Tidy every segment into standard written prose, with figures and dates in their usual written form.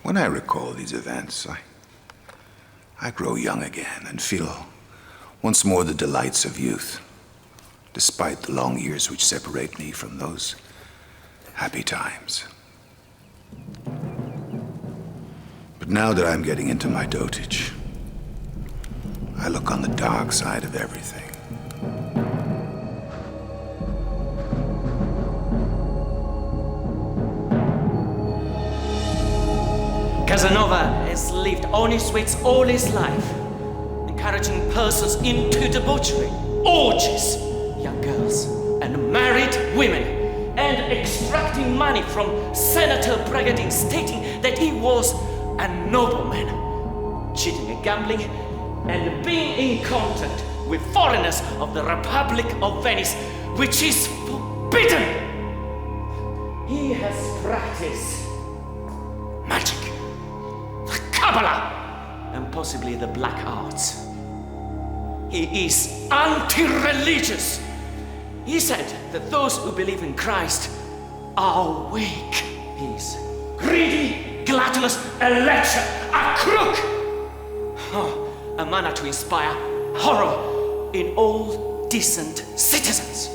When I recall these events, I grow young again and feel once more the delights of youth, despite the long years which separate me from those happy times. But now that I'm getting into my dotage, I look on the dark side of everything. Casanova has lived on his streets all his life, encouraging persons into debauchery, orgies, young girls, and married women, and extracting money from Senator Bragadin, stating that he was a nobleman, cheating and gambling, and being in contact with foreigners of the Republic of Venice, which is forbidden. He has practiced magic, the Kabbalah, and possibly the black arts. He is anti-religious. He said that those who believe in Christ are weak. He is greedy, gluttonous, a lecher, a crook. A manner to inspire horror in all decent citizens.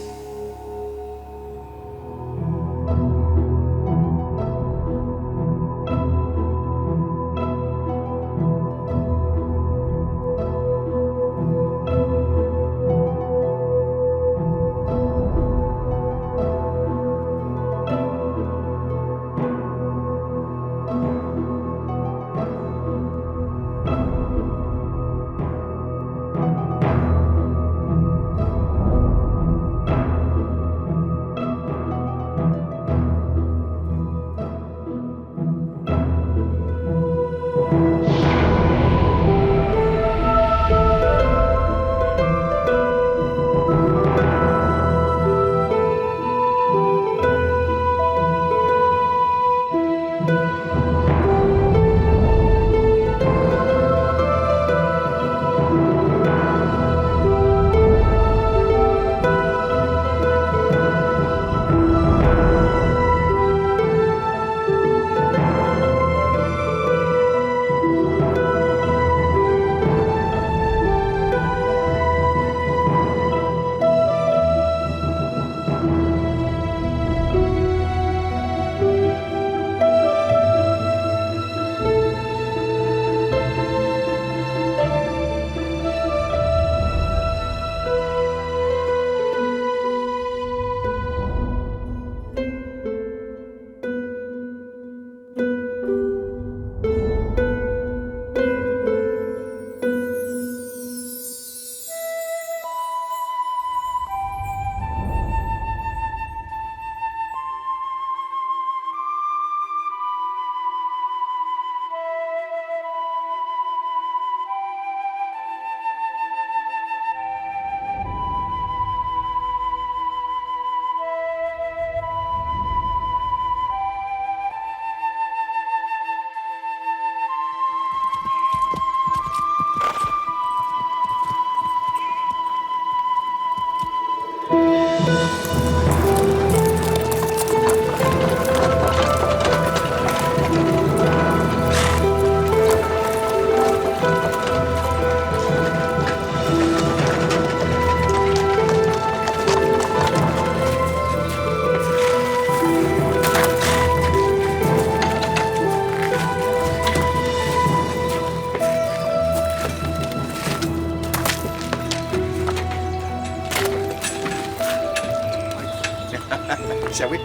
Shall we?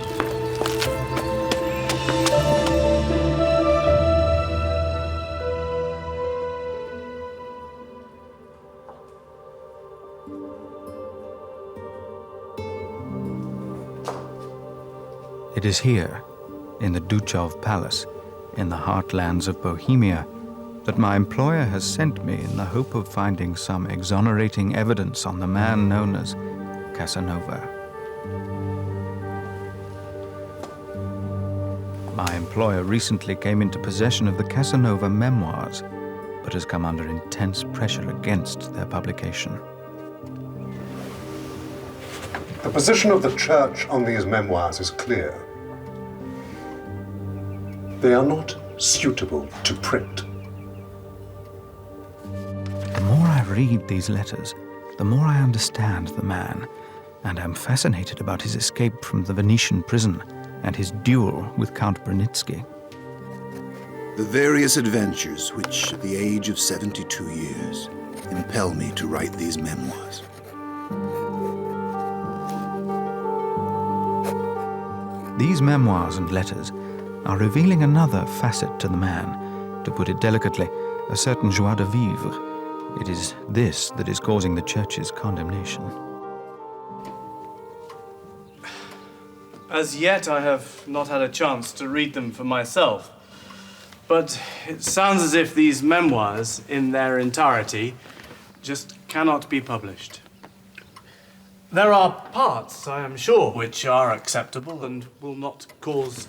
It is here, in the Duchov Palace, in the heartlands of Bohemia, that my employer has sent me in the hope of finding some exonerating evidence on the man known as Casanova. My employer recently came into possession of the Casanova Memoirs, but has come under intense pressure against their publication. The position of the Church on these memoirs is clear. They are not unsuitable to print. The more I read these letters, the more I understand the man, and am fascinated about his escape from the Venetian prison and his duel with Count Brunitsky. The various adventures which, at the age of 72 years, impel me to write these memoirs. These memoirs and letters are revealing another facet to the man, to put it delicately, a certain joie de vivre. It is this that is causing the Church's condemnation. As yet, I have not had a chance to read them for myself. But it sounds as if these memoirs, in their entirety, just cannot be published. There are parts, I am sure, which are acceptable and will not cause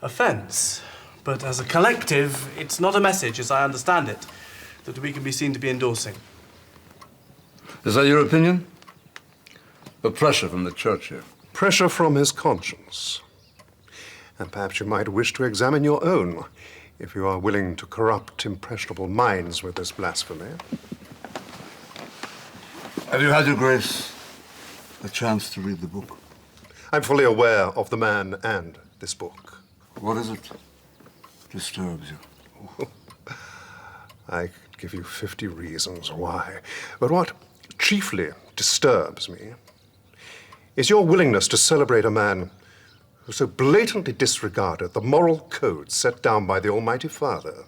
offense. But as a collective, it's not a message, as I understand it, that we can be seen to be endorsing. Is that your opinion? The pressure from the Church here. Pressure from his conscience. And perhaps you might wish to examine your own, if you are willing to corrupt impressionable minds with this blasphemy. Have you had, Your Grace, a chance to read the book? I'm fully aware of the man and this book. What is it disturbs you? I could give you 50 reasons why. But what chiefly disturbs me is your willingness to celebrate a man who so blatantly disregarded the moral code set down by the Almighty Father.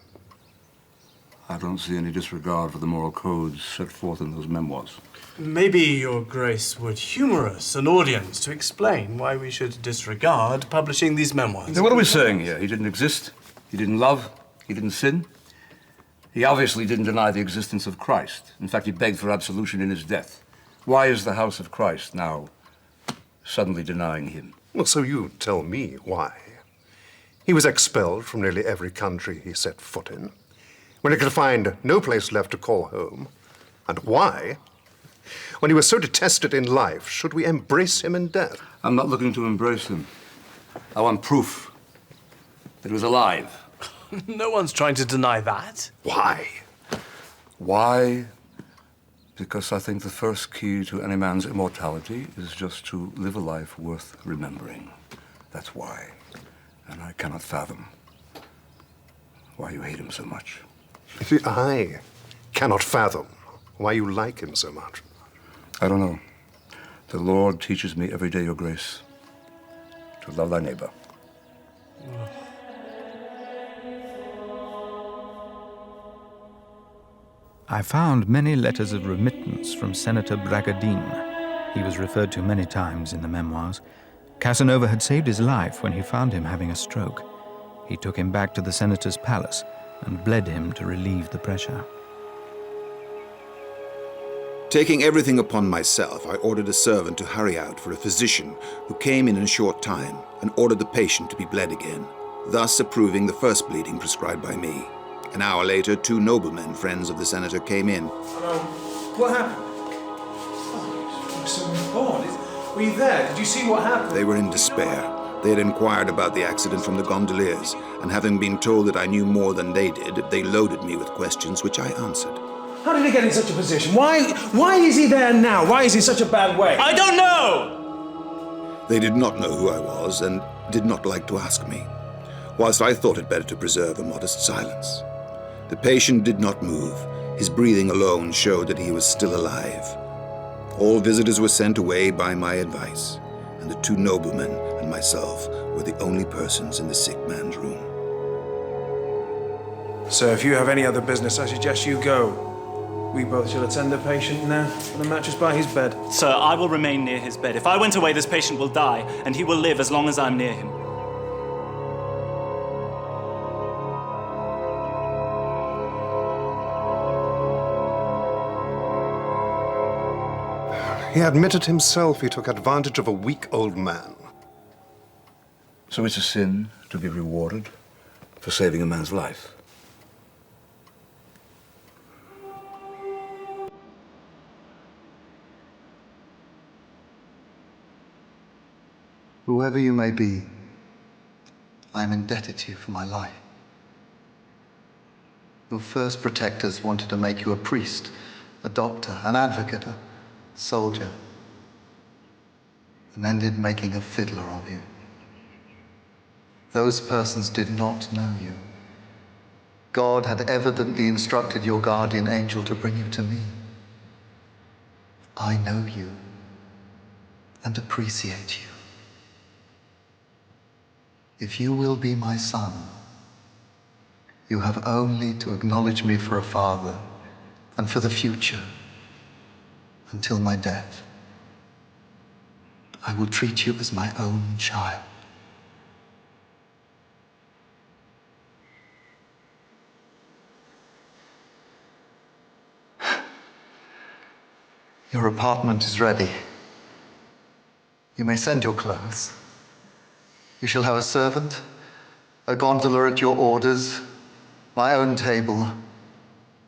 I don't see any disregard for the moral codes set forth in those memoirs. Maybe Your Grace would humor us, an audience, to explain why we should disregard publishing these memoirs. Now, what are we saying here? He didn't exist, he didn't love, he didn't sin. He obviously didn't deny the existence of Christ. In fact, he begged for absolution in his death. Why is the house of Christ now suddenly denying him? Well, so you tell me why. He was expelled from nearly every country he set foot in, when he could find no place left to call home. And why? When he was so detested in life, should we embrace him in death? I'm not looking to embrace him. I want proof that he was alive. No one's trying to deny that. Why? Why? Because I think the first key to any man's immortality is just to live a life worth remembering. That's why. And I cannot fathom why you hate him so much. See, I cannot fathom why you like him so much. I don't know. The Lord teaches me every day, Your Grace, to love thy neighbor. I found many letters of remittance from Senator Bragadin. He was referred to many times in the memoirs. Casanova had saved his life when he found him having a stroke. He took him back to the senator's palace and bled him to relieve the pressure. Taking everything upon myself, I ordered a servant to hurry out for a physician who came in a short time and ordered the patient to be bled again, thus approving the first bleeding prescribed by me. An hour later, 2 noblemen, friends of the senator, came in. What happened? Oh, you were so informed. Were you there? Did you see what happened? They were in despair. They had inquired about the accident from the gondoliers, and having been told that I knew more than they did, they loaded me with questions which I answered. How did he get in such a position? Why is he there now? Why is he in such a bad way? I don't know! They did not know who I was and did not like to ask me, whilst I thought it better to preserve a modest silence. The patient did not move. His breathing alone showed that he was still alive. All visitors were sent away by my advice, and the 2 noblemen and myself were the only persons in the sick man's room. Sir, if you have any other business, I suggest you go. We both shall attend the patient now on the mattress by his bed. Sir, I will remain near his bed. If I went away, this patient will die, and he will live as long as I'm near him. He admitted himself he took advantage of a weak old man. So it's a sin to be rewarded for saving a man's life. Whoever you may be, I am indebted to you for my life. Your first protectors wanted to make you a priest, a doctor, an advocate, a soldier, and ended making a fiddler of you. Those persons did not know you. God had evidently instructed your guardian angel to bring you to me. I know you and appreciate you. If you will be my son, you have only to acknowledge me for a father and for the future, until my death. I will treat you as my own child. Your apartment is ready. You may send your clothes. You shall have a servant, a gondola at your orders, my own table,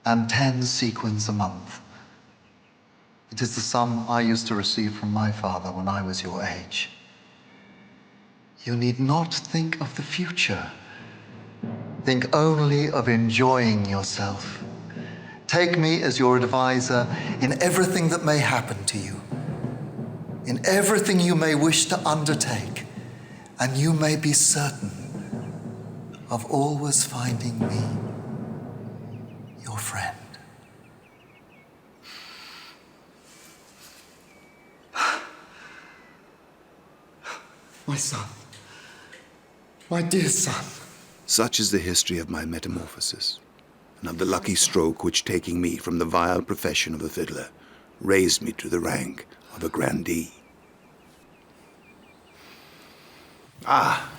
and 10 sequins a month. It is the sum I used to receive from my father when I was your age. You need not think of the future. Think only of enjoying yourself. Take me as your advisor in everything that may happen to you, in everything you may wish to undertake, and you may be certain of always finding me your friend. My son, my dear son. Such is the history of my metamorphosis, and of the lucky stroke which, taking me from the vile profession of a fiddler, raised me to the rank of a grandee. Ah!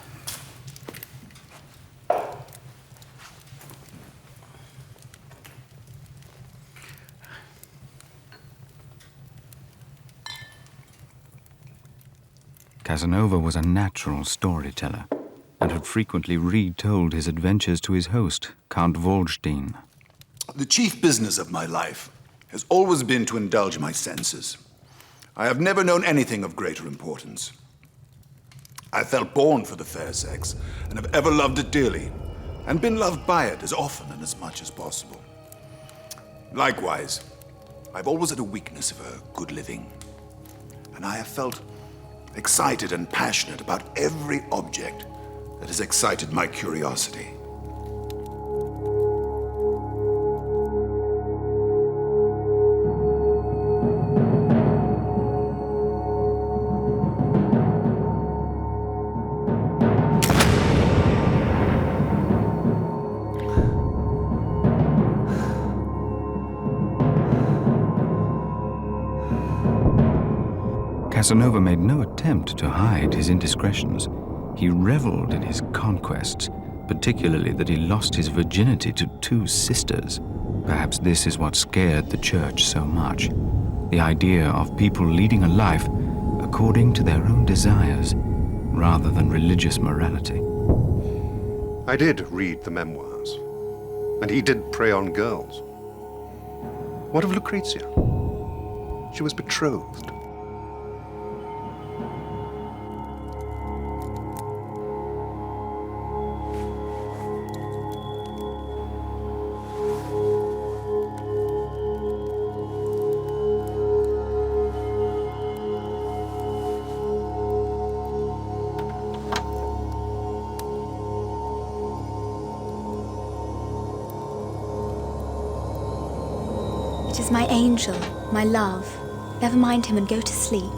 Casanova was a natural storyteller and had frequently retold his adventures to his host, Count Waldstein. The chief business of my life has always been to indulge my senses. I have never known anything of greater importance. I felt born for the fair sex, and have ever loved it dearly, and been loved by it as often and as much as possible. Likewise, I've always had a weakness for good living, and I have felt excited and passionate about every object that has excited my curiosity. Casanova made no attempt to hide his indiscretions. He reveled in his conquests, particularly that he lost his virginity to 2 sisters. Perhaps this is what scared the church so much. The idea of people leading a life according to their own desires, rather than religious morality. I did read the memoirs, and he did prey on girls. What of Lucrezia? She was betrothed. It is my angel, my love. Never mind him and go to sleep.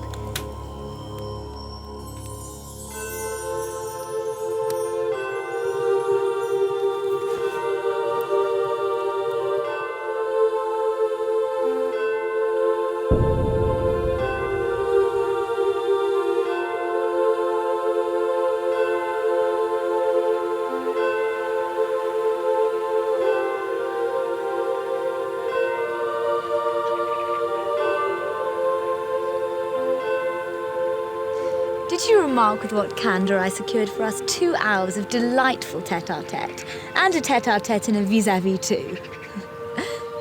Did you remark with what candour I secured for us 2 hours of delightful tête-à-tête, and a tête-à-tête in a vis-à-vis too?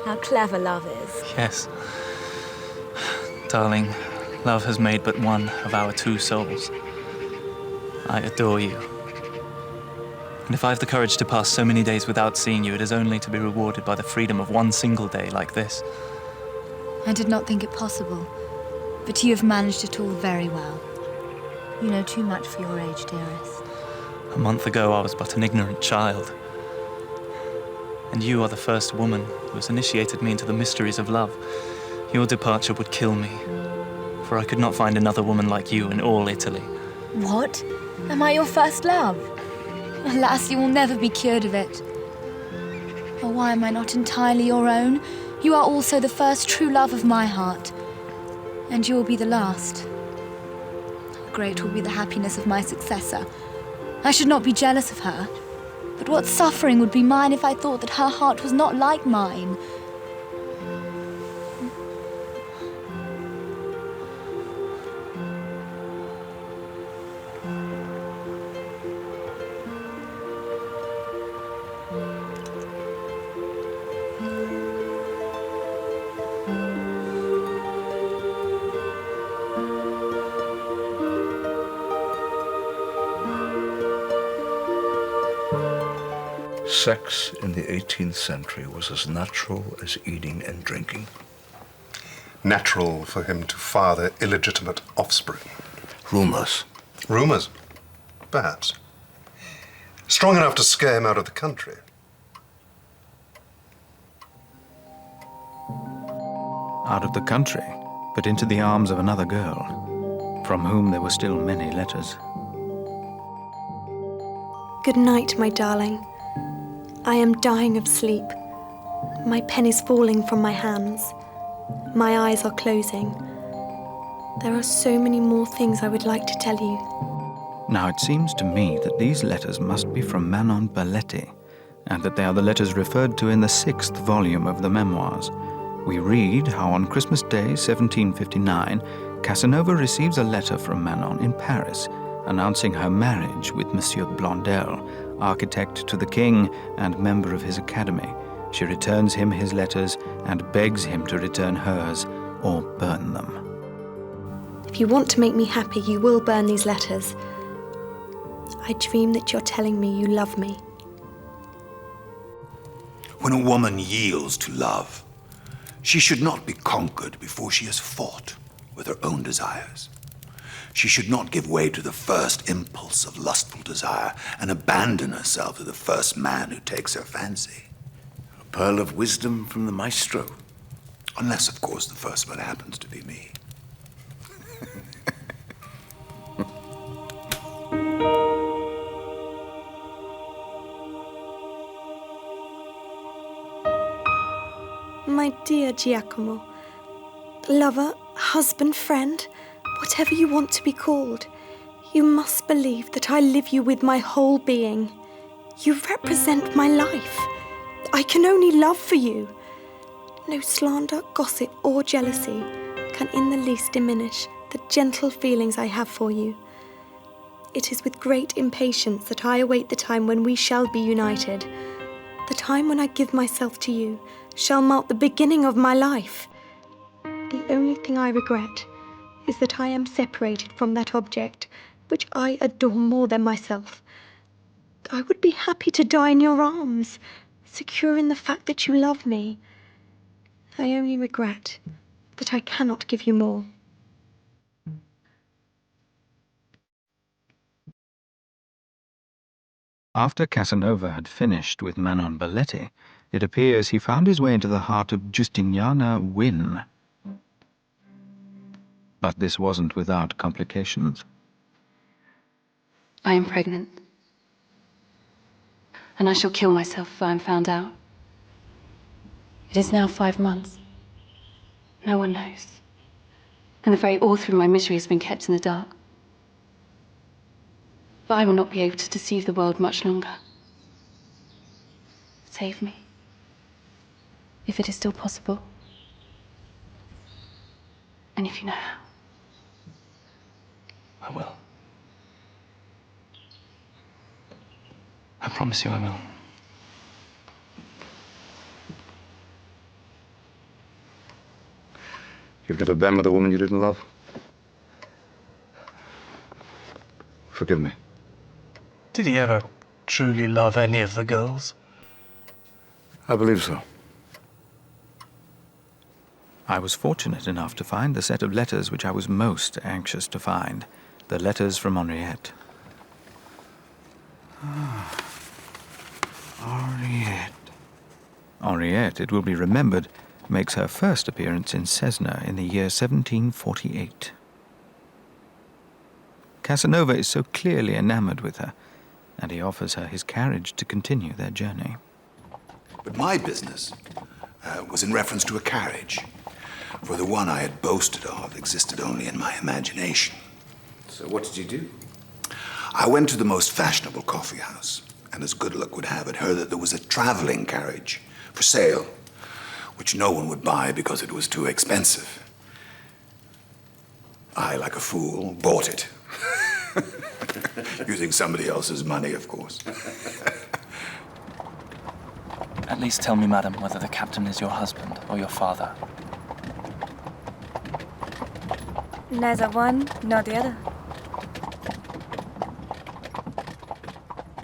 How clever love is. Yes. Darling, love has made but one of our 2 souls. I adore you. And if I have the courage to pass so many days without seeing you, it is only to be rewarded by the freedom of one single day like this. I did not think it possible, but you have managed it all very well. You know too much for your age, dearest. A month ago, I was but an ignorant child. And you are the first woman who has initiated me into the mysteries of love. Your departure would kill me, for I could not find another woman like you in all Italy. What? Am I your first love? Alas, you will never be cured of it. Oh, why am I not entirely your own? You are also the first true love of my heart, and you will be the last. How great will be the happiness of my successor. I should not be jealous of her, but what suffering would be mine if I thought that her heart was not like mine. Sex in the 18th century was as natural as eating and drinking. Natural for him to father illegitimate offspring. Rumors. Rumors? Perhaps. Strong enough to scare him out of the country. Out of the country, but into the arms of another girl, from whom there were still many letters. Good night, my darling. I am dying of sleep. My pen is falling from my hands. My eyes are closing. There are so many more things I would like to tell you. Now it seems to me that these letters must be from Manon Belletti, and that they are the letters referred to in the 6th volume of the Memoirs. We read how on Christmas Day, 1759, Casanova receives a letter from Manon in Paris, announcing her marriage with Monsieur Blondel, architect to the king and member of his academy. She returns him his letters and begs him to return hers or burn them. If you want to make me happy, you will burn these letters. I dream that you're telling me you love me. When a woman yields to love, she should not be conquered before she has fought with her own desires. She should not give way to the first impulse of lustful desire and abandon herself to the first man who takes her fancy. A pearl of wisdom from the maestro. Unless, of course, the first one happens to be me. My dear Giacomo, lover, husband, friend, whatever you want to be called, you must believe that I live you with my whole being. You represent my life. I can only love for you. No slander, gossip, or jealousy can in the least diminish the gentle feelings I have for you. It is with great impatience that I await the time when we shall be united. The time when I give myself to you shall mark the beginning of my life. The only thing I regret is that I am separated from that object which I adore more than myself. I would be happy to die in your arms, secure in the fact that you love me. I only regret that I cannot give you more. After Casanova had finished with Manon Belletti, it appears he found his way into the heart of Justiniana Wynne. But this wasn't without complications. I am pregnant. And I shall kill myself if I am found out. It is now 5 months. No one knows. And the very author of my misery has been kept in the dark. But I will not be able to deceive the world much longer. Save me, if it is still possible. And if you know how. I will. I promise you I will. You've never been with a woman you didn't love? Forgive me. Did he ever truly love any of the girls? I believe so. I was fortunate enough to find the set of letters which I was most anxious to find, the letters from Henriette. Henriette. Henriette, it will be remembered, makes her first appearance in Cesna in the year 1748. Casanova is so clearly enamored with her, and he offers her his carriage to continue their journey. But my business was in reference to a carriage, for the one I had boasted of existed only in my imagination. So what did you do? I went to the most fashionable coffee house, and as good luck would have it, heard that there was a traveling carriage for sale, which no one would buy because it was too expensive. I, like a fool, bought it. Using somebody else's money, of course. At least tell me, madam, whether the captain is your husband or your father. Neither one nor the other.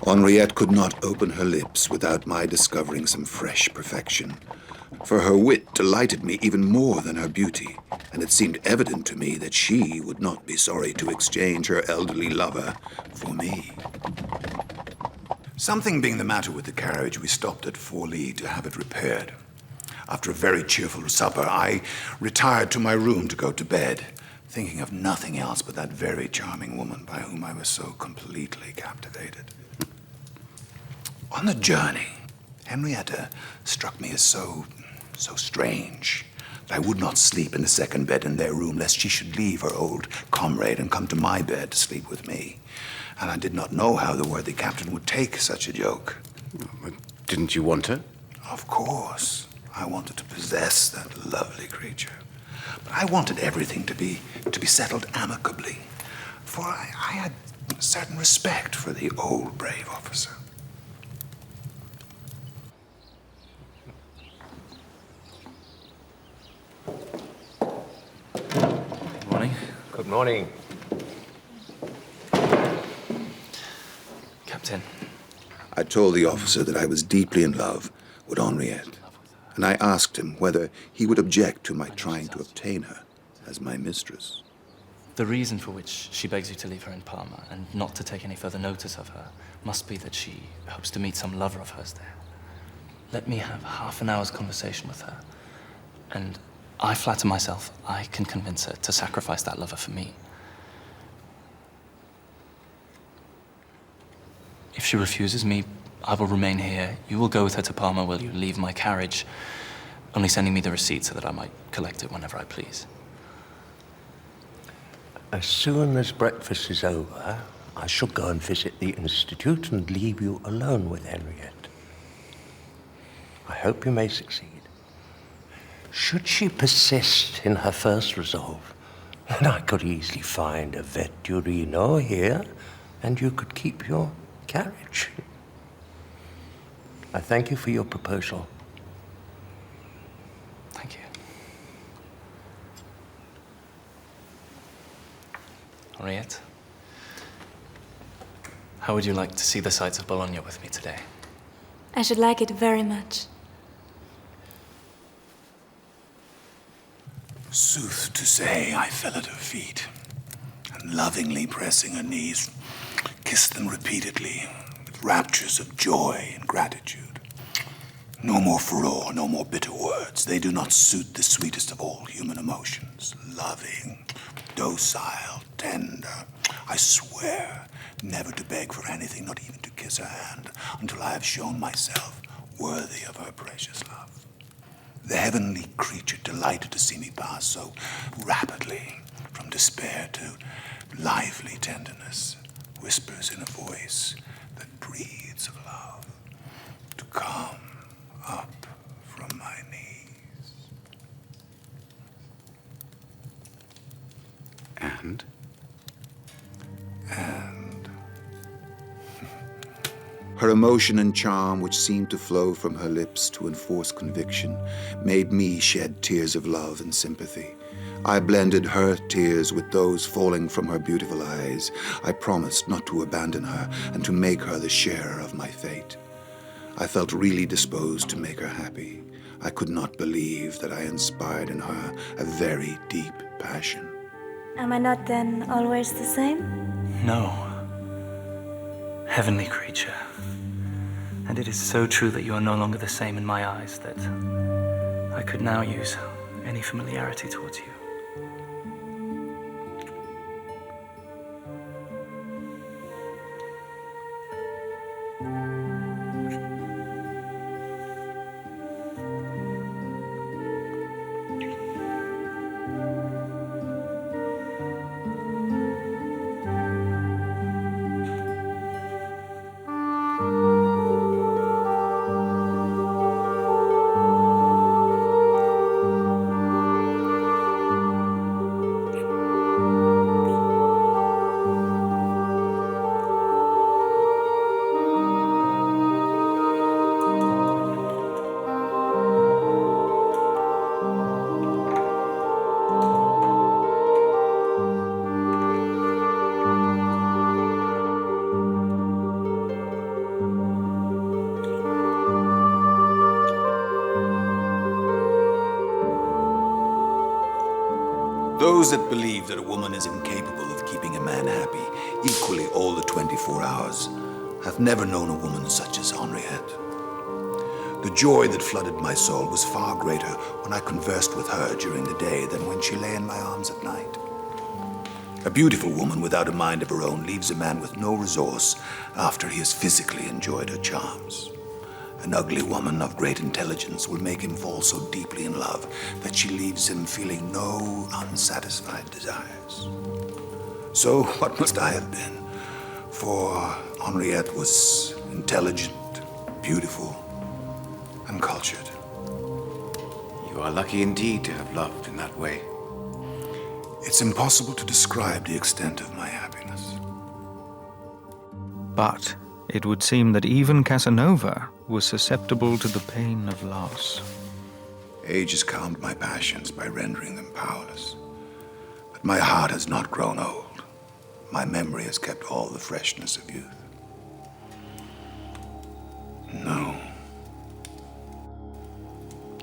Henriette could not open her lips without my discovering some fresh perfection, for her wit delighted me even more than her beauty, and it seemed evident to me that she would not be sorry to exchange her elderly lover for me. Something being the matter with the carriage, we stopped at Forlì to have it repaired. After a very cheerful supper, I retired to my room to go to bed, thinking of nothing else but that very charming woman by whom I was so completely captivated. On the journey, Henrietta struck me as so strange that I would not sleep in the second bed in their room, lest she should leave her old comrade and come to my bed to sleep with me. And I did not know how the worthy captain would take such a joke. But didn't you want her? Of course. I wanted to possess that lovely creature. But I wanted everything to be settled amicably, for I had a certain respect for the old brave officer. Good morning. Good morning. Captain. I told the officer that I was deeply in love with Henriette, and I asked him whether he would object to my trying to obtain her as my mistress. The reason for which she begs you to leave her in Parma and not to take any further notice of her must be that she hopes to meet some lover of hers there. Let me have half an hour's conversation with her, and I flatter myself I can convince her to sacrifice that lover for me. If she refuses me, I will remain here. You will go with her to Parma while you leave my carriage, only sending me the receipt so that I might collect it whenever I please. As soon as breakfast is over, I shall go and visit the Institute and leave you alone with Henriette. I hope you may succeed. Should she persist in her first resolve, then I could easily find a vetturino here, and you could keep your carriage. I thank you for your proposal. Thank you. Henriette, how would you like to see the sights of Bologna with me today? I should like it very much. Sooth to say, I fell at her feet, and lovingly pressing her knees, kissed them repeatedly with raptures of joy and gratitude. No more furore, no more bitter words. They do not suit the sweetest of all human emotions. Loving, docile, tender. I swear never to beg for anything, not even to kiss her hand, until I have shown myself worthy of her precious love. The heavenly creature delighted to see me pass so rapidly from despair to lively tenderness, whispers in a voice that breathes of love, to come up from my knees. And? Her emotion and charm, which seemed to flow from her lips to enforce conviction, made me shed tears of love and sympathy. I blended her tears with those falling from her beautiful eyes. I promised not to abandon her and to make her the sharer of my fate. I felt really disposed to make her happy. I could not believe that I inspired in her a very deep passion. Am I not then always the same? No. Heavenly creature. And it is so true that you are no longer the same in my eyes that I could now use any familiarity towards you. Those that believe that a woman is incapable of keeping a man happy equally all the 24 hours have never known a woman such as Henriette. The joy that flooded my soul was far greater when I conversed with her during the day than when she lay in my arms at night. A beautiful woman without a mind of her own leaves a man with no resource after he has physically enjoyed her charms. An ugly woman of great intelligence will make him fall so deeply in love that she leaves him feeling no unsatisfied desires. So what must I have been? For Henriette was intelligent, beautiful, and cultured. You are lucky indeed to have loved in that way. It's impossible to describe the extent of my happiness. But it would seem that even Casanova was susceptible to the pain of loss. Age has calmed my passions by rendering them powerless. But my heart has not grown old. My memory has kept all the freshness of youth. No,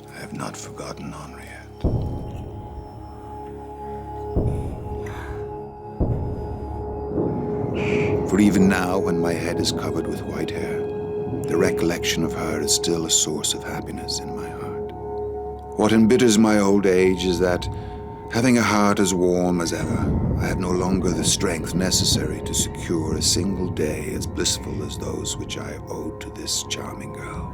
I have not forgotten Henriette. For even now, when my head is covered with white hair, the recollection of her is still a source of happiness in my heart. What embitters my old age is that, having a heart as warm as ever, I have no longer the strength necessary to secure a single day as blissful as those which I owed to this charming girl.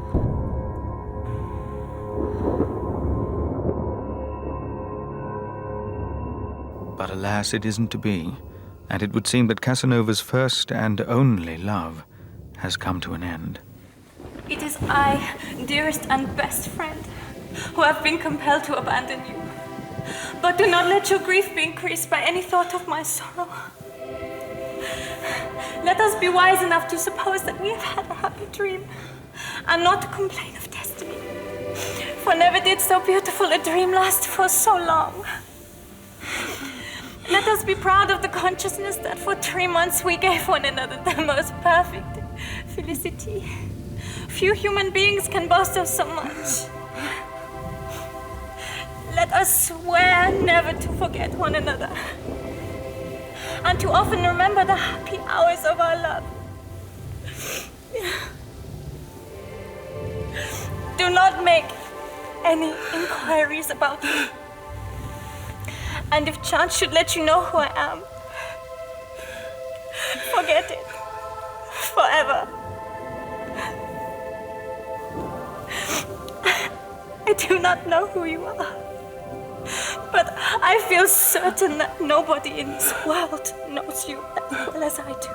But alas, it isn't to be, and it would seem that Casanova's first and only love has come to an end. It is I, dearest and best friend, who have been compelled to abandon you. But do not let your grief be increased by any thought of my sorrow. Let us be wise enough to suppose that we have had a happy dream, and not to complain of destiny. For never did so beautiful a dream last for so long. Let us be proud of the consciousness that for 3 months we gave one another the most perfect felicity. Few human beings can boast of so much. Let us swear never to forget one another, and to often remember the happy hours of our love. Do not make any inquiries about me. And if chance should let you know who I am, forget it forever. I do not know who you are, but I feel certain that nobody in this world knows you as well as I do.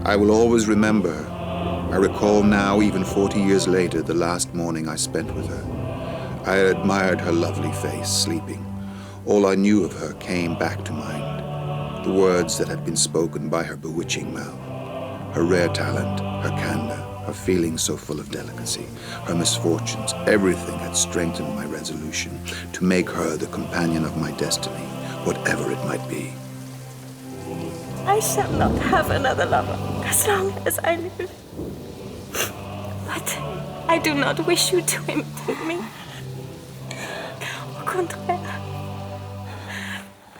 I will always remember her. I recall now, even 40 years later, the last morning I spent with her. I had admired her lovely face, sleeping. All I knew of her came back to mind. The words that had been spoken by her bewitching mouth, her rare talent, her candor, her feelings so full of delicacy, her misfortunes, everything had strengthened my resolution to make her the companion of my destiny, whatever it might be. I shall not have another lover as long as I live. But I do not wish you to imitate me. Au contraire,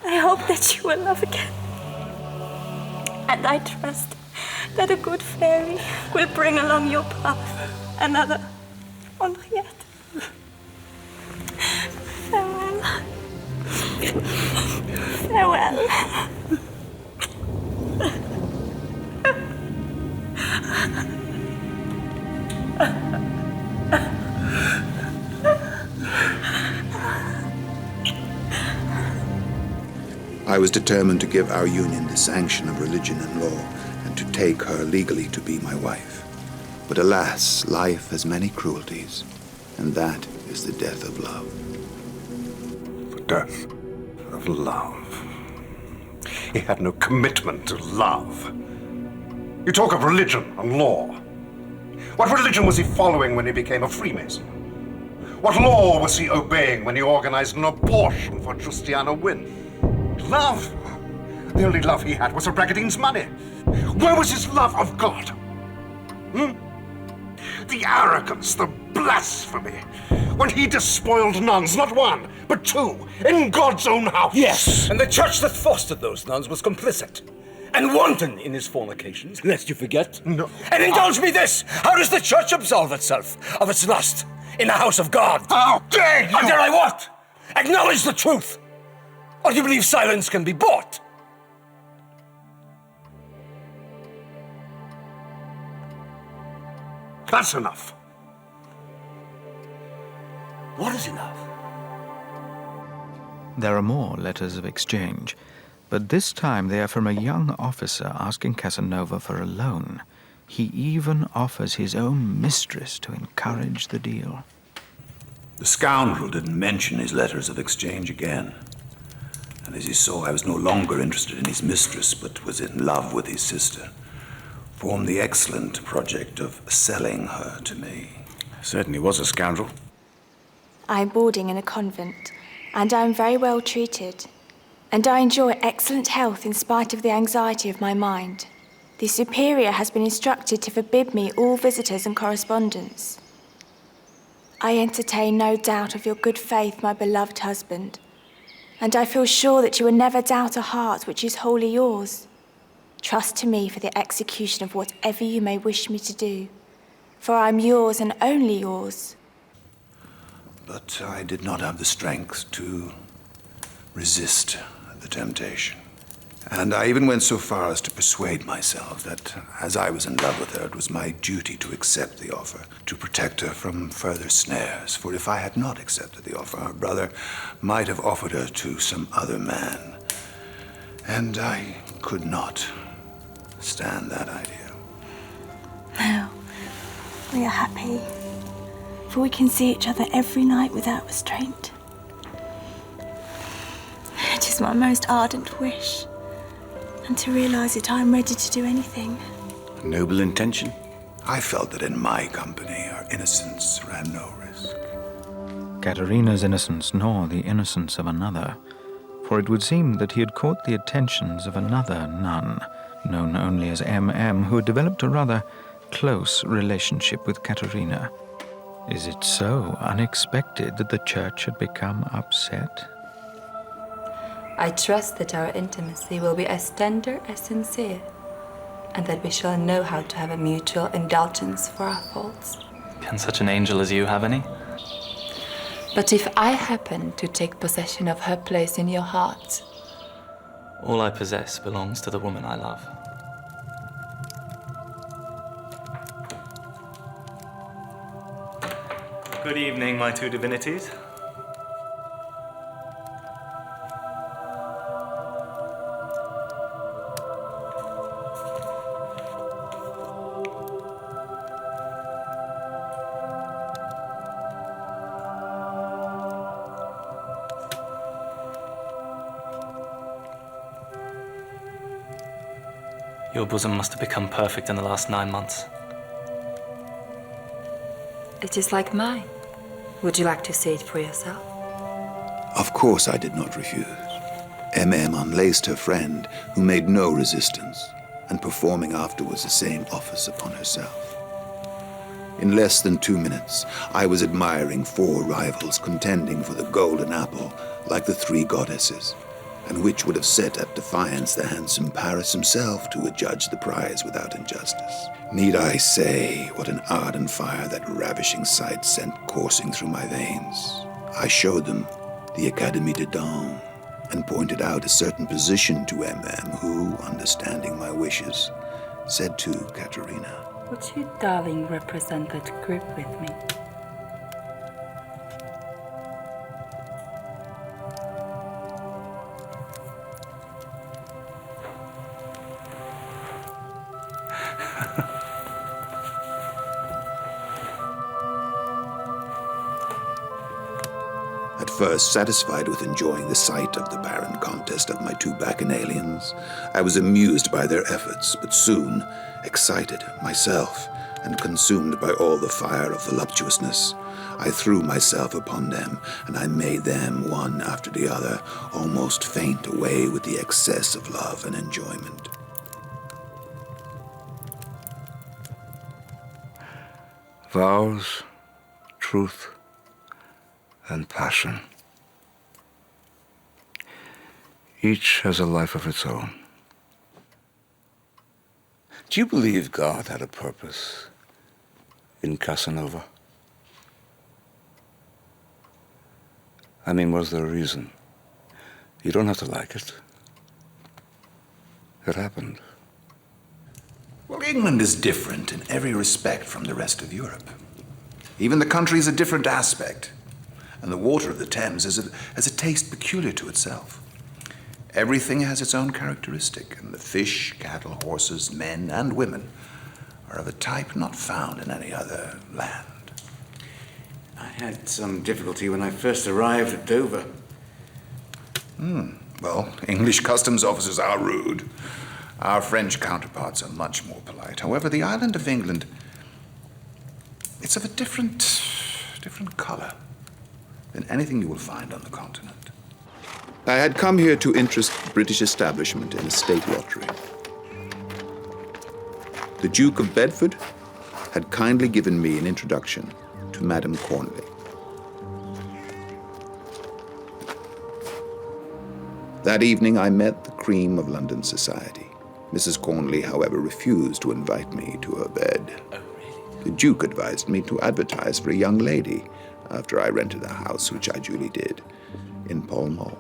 I hope that you will love again. And I trust that a good fairy will bring along your path another Henriette. Farewell. Farewell. I was determined to give our union the sanction of religion and law, and to take her legally to be my wife. But alas, life has many cruelties, and that is the death of love. The death of love. He had no commitment to love. You talk of religion and law. What religion was he following when he became a Freemason? What law was he obeying when he organized an abortion for Justiana Wynne? Love? The only love he had was a Bragadene's money. Where was his love of God? The arrogance, the blasphemy. When he despoiled nuns, not one, but two, in God's own house. Yes, and the church that fostered those nuns was complicit. And wanton in his fornications, lest you forget. No. And indulge me this! How does the church absolve itself of its lust in the house of God? How dare you! How dare I what? Acknowledge the truth! Or do you believe silence can be bought? That's enough. What is enough? There are more letters of exchange, but this time they are from a young officer asking Casanova for a loan. He even offers his own mistress to encourage the deal. The scoundrel didn't mention his letters of exchange again. And as he saw I was no longer interested in his mistress, but was in love with his sister, formed the excellent project of selling her to me. Certainly was a scoundrel. I'm boarding in a convent, and I'm very well treated. And I enjoy excellent health in spite of the anxiety of my mind. The superior has been instructed to forbid me all visitors and correspondence. I entertain no doubt of your good faith, my beloved husband, and I feel sure that you will never doubt a heart which is wholly yours. Trust to me for the execution of whatever you may wish me to do, for I am yours and only yours. But I did not have the strength to resist the temptation. And I even went so far as to persuade myself that, as I was in love with her, it was my duty to accept the offer, to protect her from further snares. For if I had not accepted the offer, her brother might have offered her to some other man. And I could not stand that idea. Now, we are happy, for we can see each other every night without restraint. It is my most ardent wish, and to realize it, I am ready to do anything. A noble intention. I felt that in my company, our innocence ran no risk. Caterina's innocence nor the innocence of another, for it would seem that he had caught the attentions of another nun, known only as M.M., who had developed a rather close relationship with Caterina. Is it so unexpected that the church had become upset? I trust that our intimacy will be as tender as sincere, and that we shall know how to have a mutual indulgence for our faults. Can such an angel as you have any? But if I happen to take possession of her place in your heart, All I possess belongs to the woman I love. Good evening, my two divinities. Your bosom must have become perfect in the last 9 months. It is like mine. Would you like to see it for yourself? Of course I did not refuse. M.M. unlaced her friend, who made no resistance, and performing afterwards the same office upon herself. In less than 2 minutes, I was admiring 4 rivals contending for the golden apple, like the 3 goddesses, and which would have set at defiance the handsome Paris himself to adjudge the prize without injustice. Need I say what an ardent fire that ravishing sight sent coursing through my veins? I showed them the Académie des Dames, and pointed out a certain position to M.M., who, understanding my wishes, said to Katerina, Would you, darling, represent that group with me? At first satisfied with enjoying the sight of the barren contest of my 2 bacchanalians, I was amused by their efforts, but soon excited myself and consumed by all the fire of voluptuousness, I threw myself upon them, and I made them, one after the other, almost faint away with the excess of love and enjoyment. Vows, truth, and passion. Each has a life of its own. Do you believe God had a purpose in Casanova? I mean, was there a reason? You don't have to like it. It happened. Well, England is different in every respect from the rest of Europe. Even the country is a different aspect. And the water of the Thames has a taste peculiar to itself. Everything has its own characteristic, and the fish, cattle, horses, men, and women are of a type not found in any other land. I had some difficulty when I first arrived at Dover. Well, English customs officers are rude. Our French counterparts are much more polite. However, the island of England, it's of a different color than anything you will find on the continent. I had come here to interest the British establishment in a state lottery. The Duke of Bedford had kindly given me an introduction to Madame Cornley. That evening I met the cream of London society. Mrs. Cornley, however, refused to invite me to her bed. The Duke advised me to advertise for a young lady after I rented a house, which I duly did, in Pall Mall.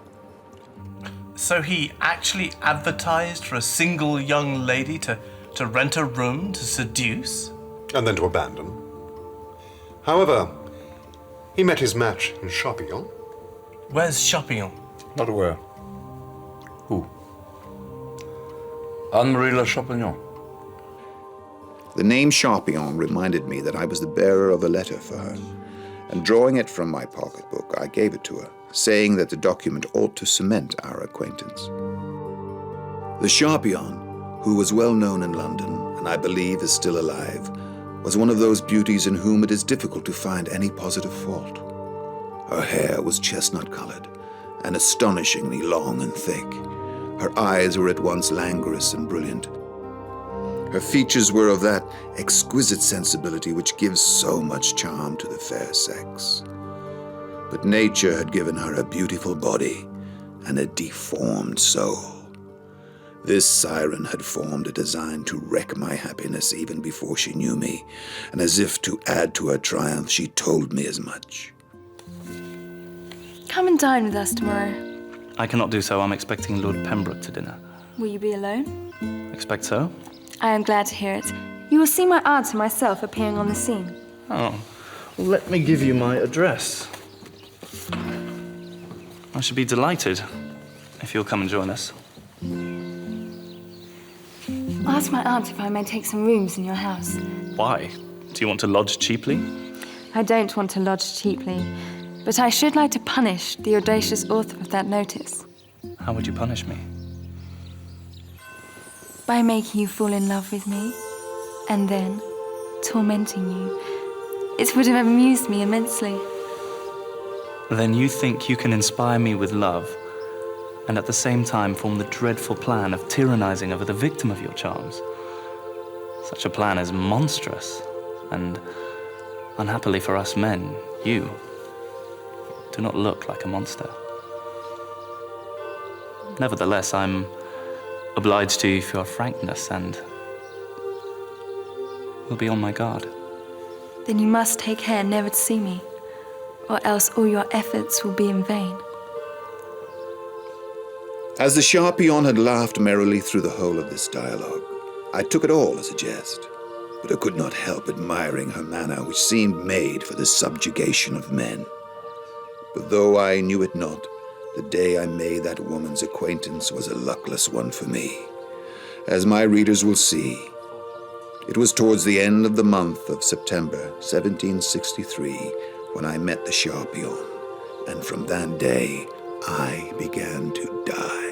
So he actually advertised for a single young lady to rent a room to seduce? And then to abandon. However, he met his match in Chapillon. Where's Chapillon? Not aware. Who? Anne-Marie Le Chapillon. The name Chapillon reminded me that I was the bearer of a letter for her, and drawing it from my pocketbook, I gave it to her, saying that the document ought to cement our acquaintance. The Chapillon, who was well known in London, and I believe is still alive, was one of those beauties in whom it is difficult to find any positive fault. Her hair was chestnut-colored, and astonishingly long and thick. Her eyes were at once languorous and brilliant. Her features were of that exquisite sensibility which gives so much charm to the fair sex. But nature had given her a beautiful body and a deformed soul. This siren had formed a design to wreck my happiness even before she knew me, and as if to add to her triumph, she told me as much. Come and dine with us tomorrow. I cannot do so. I'm expecting Lord Pembroke to dinner. Will you be alone? Expect so? I am glad to hear it. You will see my aunt and myself appearing on the scene. Oh, well, let me give you my address. I should be delighted if you'll come and join us. Ask my aunt if I may take some rooms in your house. Why? Do you want to lodge cheaply? I don't want to lodge cheaply, but I should like to punish the audacious author of that notice. How would you punish me? By making you fall in love with me, and then tormenting you It would have amused me immensely. Then you think you can inspire me with love, and at the same time form the dreadful plan of tyrannizing over the victim of your charms? Such a plan is monstrous, and unhappily for us men, you do not look like a monster. Nevertheless, I'm obliged to you for your frankness, and will be on my guard. Then you must take care never to see me, or else all your efforts will be in vain. As the Sharpion had laughed merrily through the whole of this dialogue, I took it all as a jest, but I could not help admiring her manner, which seemed made for the subjugation of men. But though I knew it not, the day I made that woman's acquaintance was a luckless one for me. As my readers will see, it was towards the end of the month of September 1763 when I met the Sharpion, and from that day I began to die.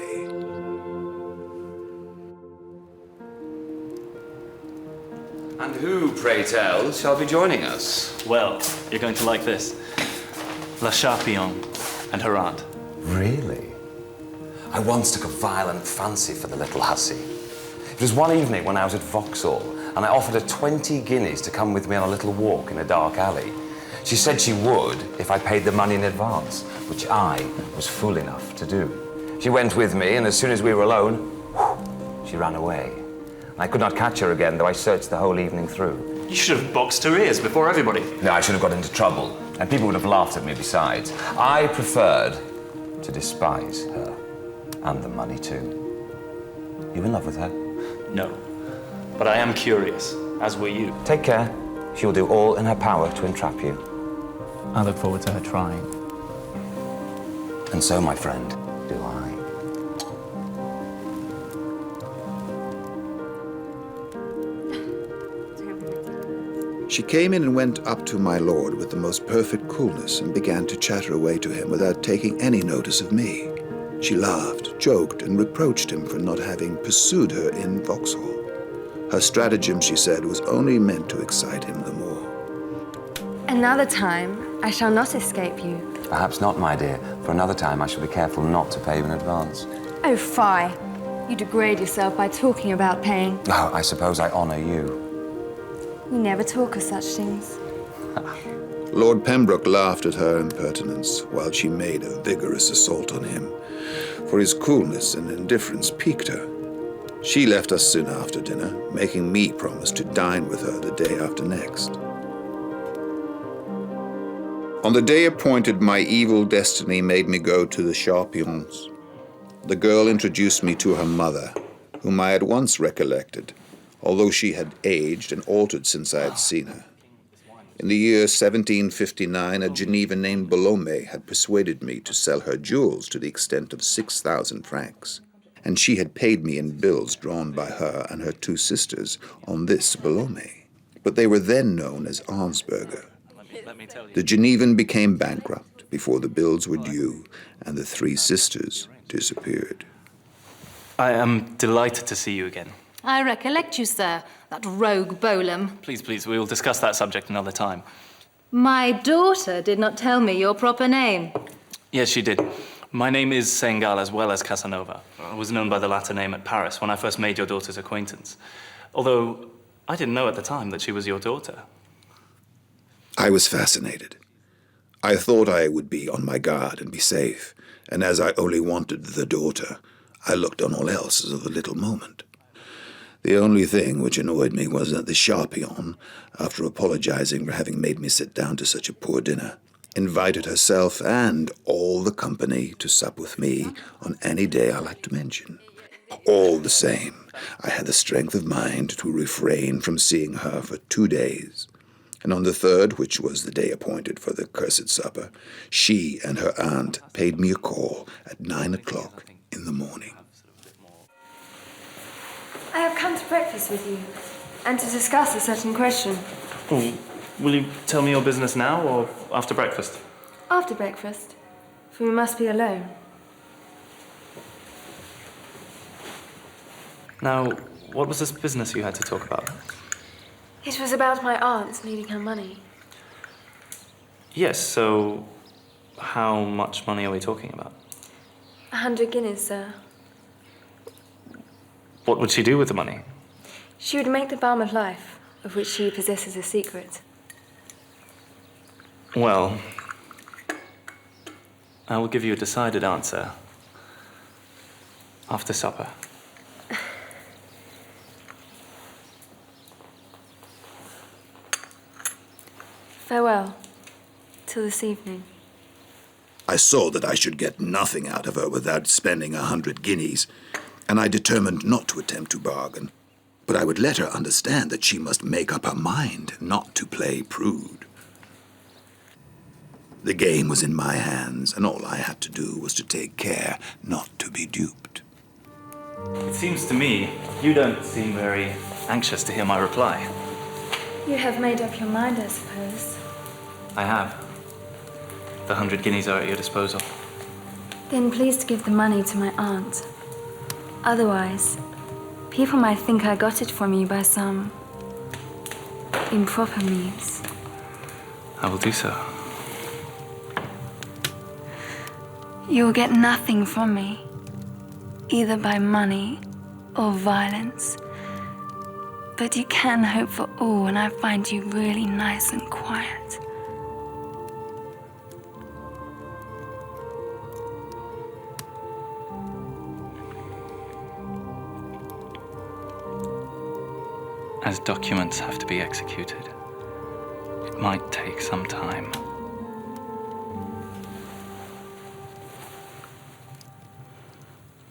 And who, pray tell, shall be joining us? Well, you're going to like this. La Sharpion and her aunt. Really? I once took a violent fancy for the little hussy. It was one evening when I was at Vauxhall, and I offered her 20 guineas to come with me on a little walk in a dark alley. She said she would if I paid the money in advance, which I was fool enough to do. She went with me, and as soon as we were alone, she ran away. I could not catch her again, though I searched the whole evening through. You should have boxed her ears before everybody. No, I should have got into trouble, and people would have laughed at me besides. I preferred to despise her, and the money too. You in love with her? No, but I am curious, as were you. Take care. She will do all in her power to entrap you. I look forward to her trying. And so, my friend, do I. She came in and went up to my lord with the most perfect coolness and began to chatter away to him without taking any notice of me. She laughed, joked, and reproached him for not having pursued her in Vauxhall. Her stratagem, she said, was only meant to excite him the more. Another time, I shall not escape you. Perhaps not, my dear. For another time, I shall be careful not to pay you in advance. Oh, fie. You degrade yourself by talking about paying. Oh, I suppose I honor you. We never talk of such things. Lord Pembroke laughed at her impertinence while she made a vigorous assault on him, for his coolness and indifference piqued her. She left us soon after dinner, making me promise to dine with her the day after next. On the day appointed, my evil destiny made me go to the Sharpions. The girl introduced me to her mother, whom I at once recollected, although she had aged and altered since I had seen her. In the year 1759, a Genevan named Bolome had persuaded me to sell her jewels to the extent of 6,000 francs, and she had paid me in bills drawn by her and her two sisters on this Bolome. But they were then known as Arnsberger. The Genevan became bankrupt before the bills were due, and the three sisters disappeared. I am delighted to see you again. I recollect you, sir, that rogue Bolam. Please, we will discuss that subject another time. My daughter did not tell me your proper name. Yes, she did. My name is Sengal as well as Casanova. I was known by the latter name at Paris when I first made your daughter's acquaintance. Although I didn't know at the time that she was your daughter. I was fascinated. I thought I would be on my guard and be safe, and as I only wanted the daughter, I looked on all else as of a little moment. The only thing which annoyed me was that the Sharpion, after apologizing for having made me sit down to such a poor dinner, invited herself and all the company to sup with me on any day I liked to mention. All the same, I had the strength of mind to refrain from seeing her for 2 days, and on the third, which was the day appointed for the cursed supper, she and her aunt paid me a call at 9 o'clock in the morning. I have come to breakfast with you, and to discuss a certain question. Will you tell me your business now or after breakfast? After breakfast, for we must be alone. Now, what was this business you had to talk about? It was about my aunt needing her money. Yes, so how much money are we talking about? 100 guineas, sir. What would she do with the money? She would make the balm of life, of which she possesses a secret. Well, I will give you a decided answer after supper. Farewell. Till this evening. I saw that I should get nothing out of her without spending 100 guineas, and I determined not to attempt to bargain. But I would let her understand that she must make up her mind not to play prude. The game was in my hands, and all I had to do was to take care not to be duped. It seems to me you don't seem very anxious to hear my reply. You have made up your mind, I suppose. I have. The 100 guineas are at your disposal. Then please to give the money to my aunt. Otherwise, people might think I got it from you by some improper means. I will do so. You will get nothing from me, either by money or violence. But you can hope for all when I find you really nice and quiet. As documents have to be executed, it might take some time.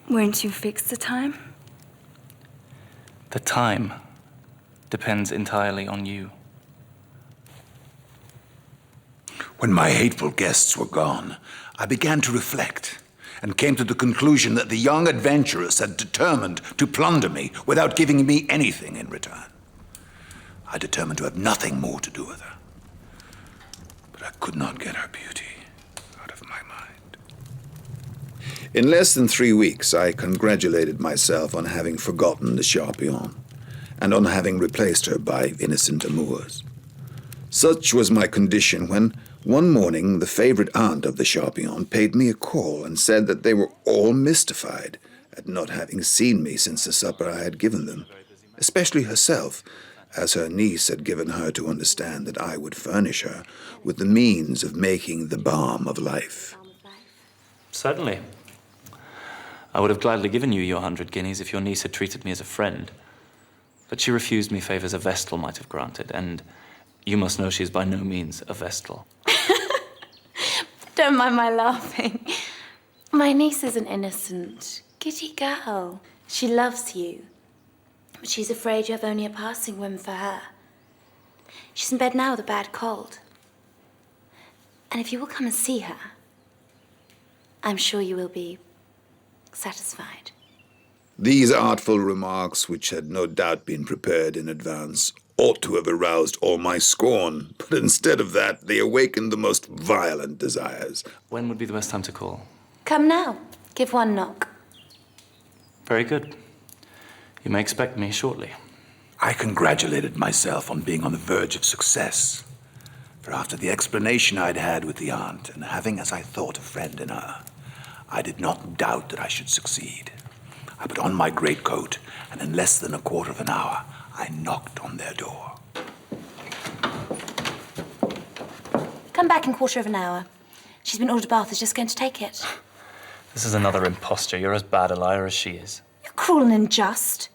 Won't you fix the time? The time depends entirely on you. When my hateful guests were gone, I began to reflect and came to the conclusion that the young adventuress had determined to plunder me without giving me anything in return. I determined to have nothing more to do with her. But I could not get her beauty out of my mind. In less than 3 weeks, I congratulated myself on having forgotten the Charpion and on having replaced her by innocent amours. Such was my condition when, one morning, the favorite aunt of the Charpion paid me a call and said that they were all mystified at not having seen me since the supper I had given them, especially herself, as her niece had given her to understand that I would furnish her with the means of making the balm of life. Certainly. I would have gladly given you your 100 guineas if your niece had treated me as a friend. But she refused me favours a Vestal might have granted, and you must know she is by no means a Vestal. Don't mind my laughing. My niece is an innocent, giddy girl. She loves you. But she's afraid you have only a passing whim for her. She's in bed now with a bad cold. And if you will come and see her, I'm sure you will be satisfied. These artful remarks, which had no doubt been prepared in advance, ought to have aroused all my scorn, but instead of that, they awakened the most violent desires. When would be the best time to call? Come now. Give one knock. Very good. You may expect me shortly. I congratulated myself on being on the verge of success. For after the explanation I'd had with the aunt, and having, as I thought, a friend in her, I did not doubt that I should succeed. I put on my greatcoat, and in less than a quarter of an hour, I knocked on their door. Come back in quarter of an hour. She's been ordered a bath, is just going to take it. This is another imposture. You're as bad a liar as she is. You're cruel and unjust.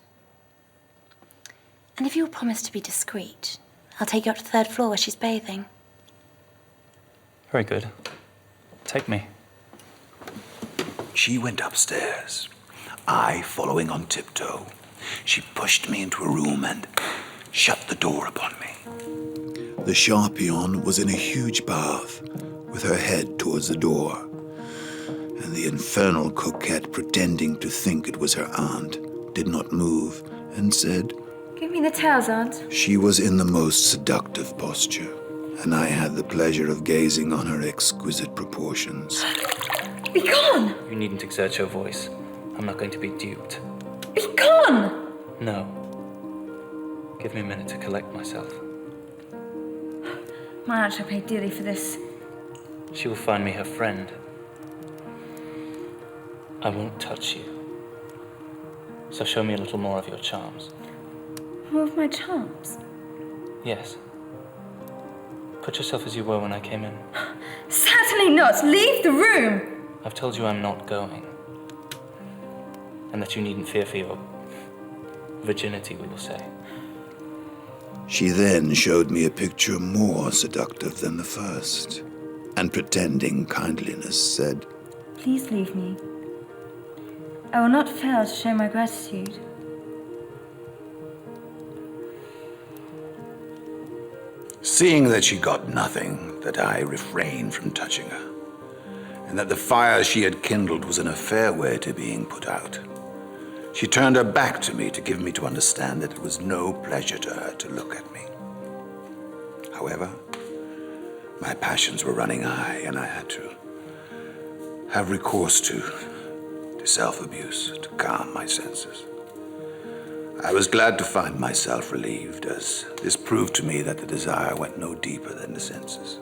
And if you will promise to be discreet, I'll take you up to the 3rd floor where she's bathing. Very good. Take me. She went upstairs, I following on tiptoe. She pushed me into a room and shut the door upon me. The Charpion was in a huge bath, with her head towards the door, and the infernal coquette, pretending to think it was her aunt, did not move and said, Give me the towels, Aunt. She was in the most seductive posture, and I had the pleasure of gazing on her exquisite proportions. Be gone! You needn't exert your voice. I'm not going to be duped. Be gone! No. Give me a minute to collect myself. My aunt shall pay dearly for this. she will find me her friend. I won't touch you. So show me a little more of your charms. More of my charms? Yes. Put yourself as you were when I came in. Certainly not! Leave the room! I've told you I'm not going. And that you needn't fear for your virginity, we will say. She then showed me a picture more seductive than the first, and pretending kindliness said, Please leave me. I will not fail to show my gratitude. Seeing that she got nothing, that I refrained from touching her, and that the fire she had kindled was in a fair way to being put out, she turned her back to me to give me to understand that it was no pleasure to her to look at me. However, my passions were running high, and I had to have recourse to self-abuse to calm my senses. I was glad to find myself relieved, as this proved to me that the desire went no deeper than the senses.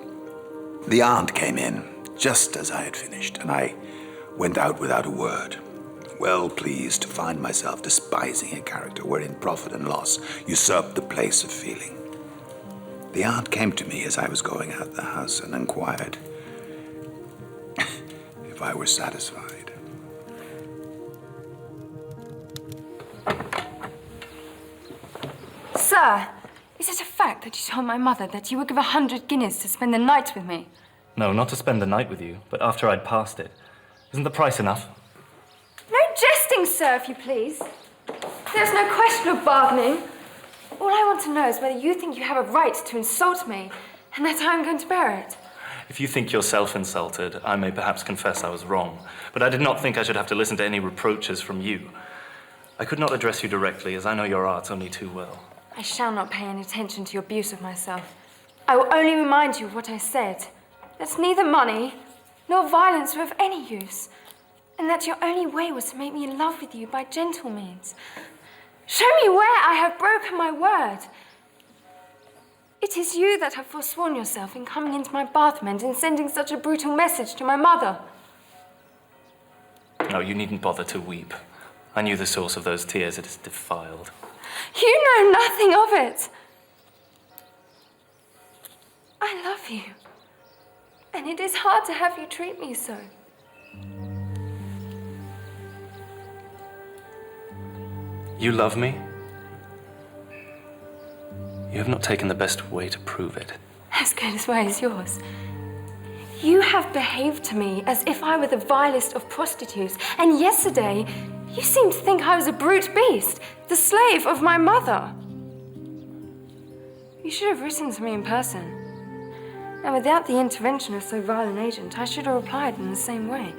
The aunt came in just as I had finished, and I went out without a word, well pleased to find myself despising a character wherein profit and loss usurped the place of feeling. The aunt came to me as I was going out the house and inquired if I were satisfied. Sir, is it a fact that you told my mother that you would give 100 guineas to spend the night with me? No, not to spend the night with you, but after I'd passed it. Isn't the price enough? No jesting, sir, if you please. There's no question of bargaining. All I want to know is whether you think you have a right to insult me, and that I'm going to bear it. If you think yourself insulted, I may perhaps confess I was wrong, but I did not think I should have to listen to any reproaches from you. I could not address you directly, as I know your art only too well. I shall not pay any attention to your abuse of myself. I will only remind you of what I said, that neither money nor violence were of any use, and that your only way was to make me in love with you by gentle means. Show me where I have broken my word. It is you that have forsworn yourself in coming into my bathroom and in sending such a brutal message to my mother. No, you needn't bother to weep. I knew the source of those tears. It is defiled. You know nothing of it. I love you, and it is hard to have you treat me so. You love me? You have not taken the best way to prove it. As good a way as yours. You have behaved to me as if I were the vilest of prostitutes, and yesterday you seemed to think I was a brute beast, the slave of my mother. You should have written to me in person, and without the intervention of so vile an agent, I should have replied in the same way.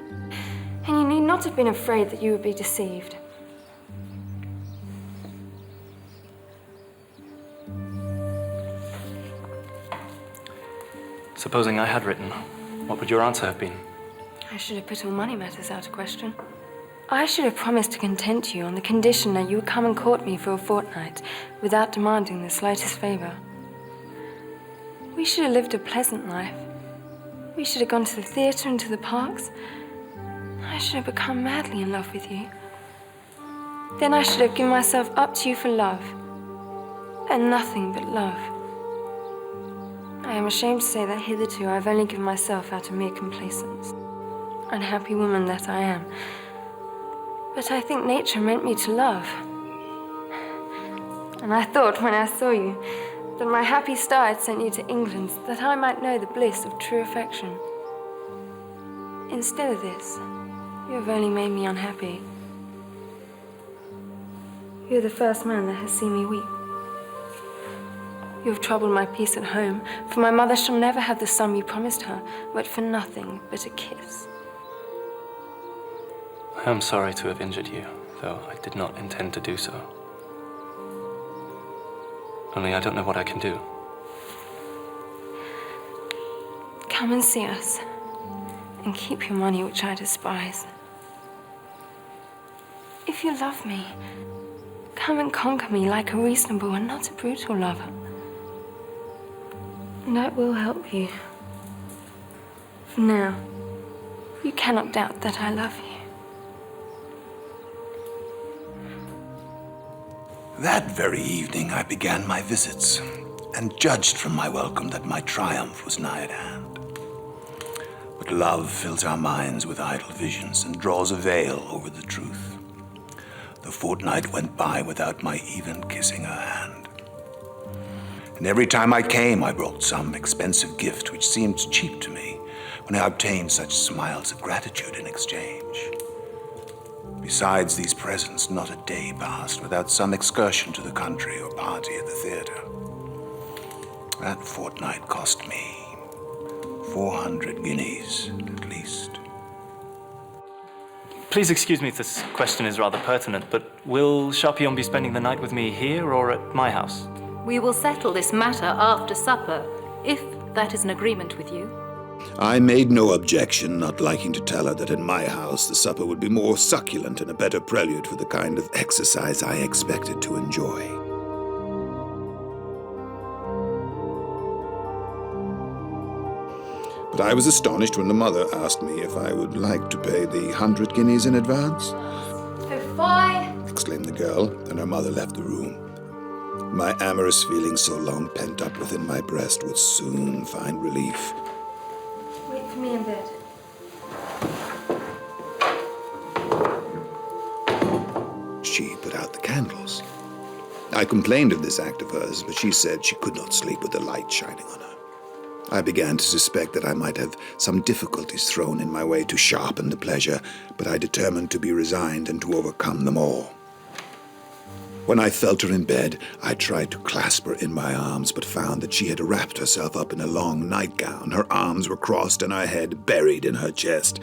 And you need not have been afraid that you would be deceived. Supposing I had written, what would your answer have been? I should have put all money matters out of question. I should have promised to content you on the condition that you would come and court me for a fortnight without demanding the slightest favor. We should have lived a pleasant life. We should have gone to the theater and to the parks. I should have become madly in love with you. Then I should have given myself up to you for love, and nothing but love. I am ashamed to say that hitherto I have only given myself out of mere complacence. Unhappy woman that I am. But I think nature meant me to love. And I thought when I saw you that my happy star had sent you to England that I might know the bliss of true affection. Instead of this, you have only made me unhappy. You are the first man that has seen me weep. You have troubled my peace at home, for my mother shall never have the sum you promised her, but for nothing but a kiss. I am sorry to have injured you, though I did not intend to do so. Only I don't know what I can do. Come and see us, and keep your money, which I despise. If you love me, come and conquer me like a reasonable and not a brutal lover. And that will help you. No, you cannot doubt that I love you. That very evening I began my visits, and judged from my welcome that my triumph was nigh at hand. But love fills our minds with idle visions and draws a veil over the truth. The fortnight went by without my even kissing her hand. And every time I came, I brought some expensive gift which seemed cheap to me when I obtained such smiles of gratitude in exchange. Besides these presents, not a day passed without some excursion to the country or party at the theater. That fortnight cost me 400 guineas, at least. Please excuse me if this question is rather pertinent, but will Charpillon be spending the night with me here or at my house? We will settle this matter after supper, if that is an agreement with you. I made no objection, not liking to tell her that in my house the supper would be more succulent and a better prelude for the kind of exercise I expected to enjoy. But I was astonished when the mother asked me if I would like to pay the 100 guineas in advance. Why? Exclaimed the girl, and her mother left the room. My amorous feelings, so long pent up within my breast, would soon find relief. Wait for me in bed. She put out the candles. I complained of this act of hers, but she said she could not sleep with the light shining on her. I began to suspect that I might have some difficulties thrown in my way to sharpen the pleasure, but I determined to be resigned and to overcome them all. When I felt her in bed, I tried to clasp her in my arms, but found that she had wrapped herself up in a long nightgown. Her arms were crossed and her head buried in her chest.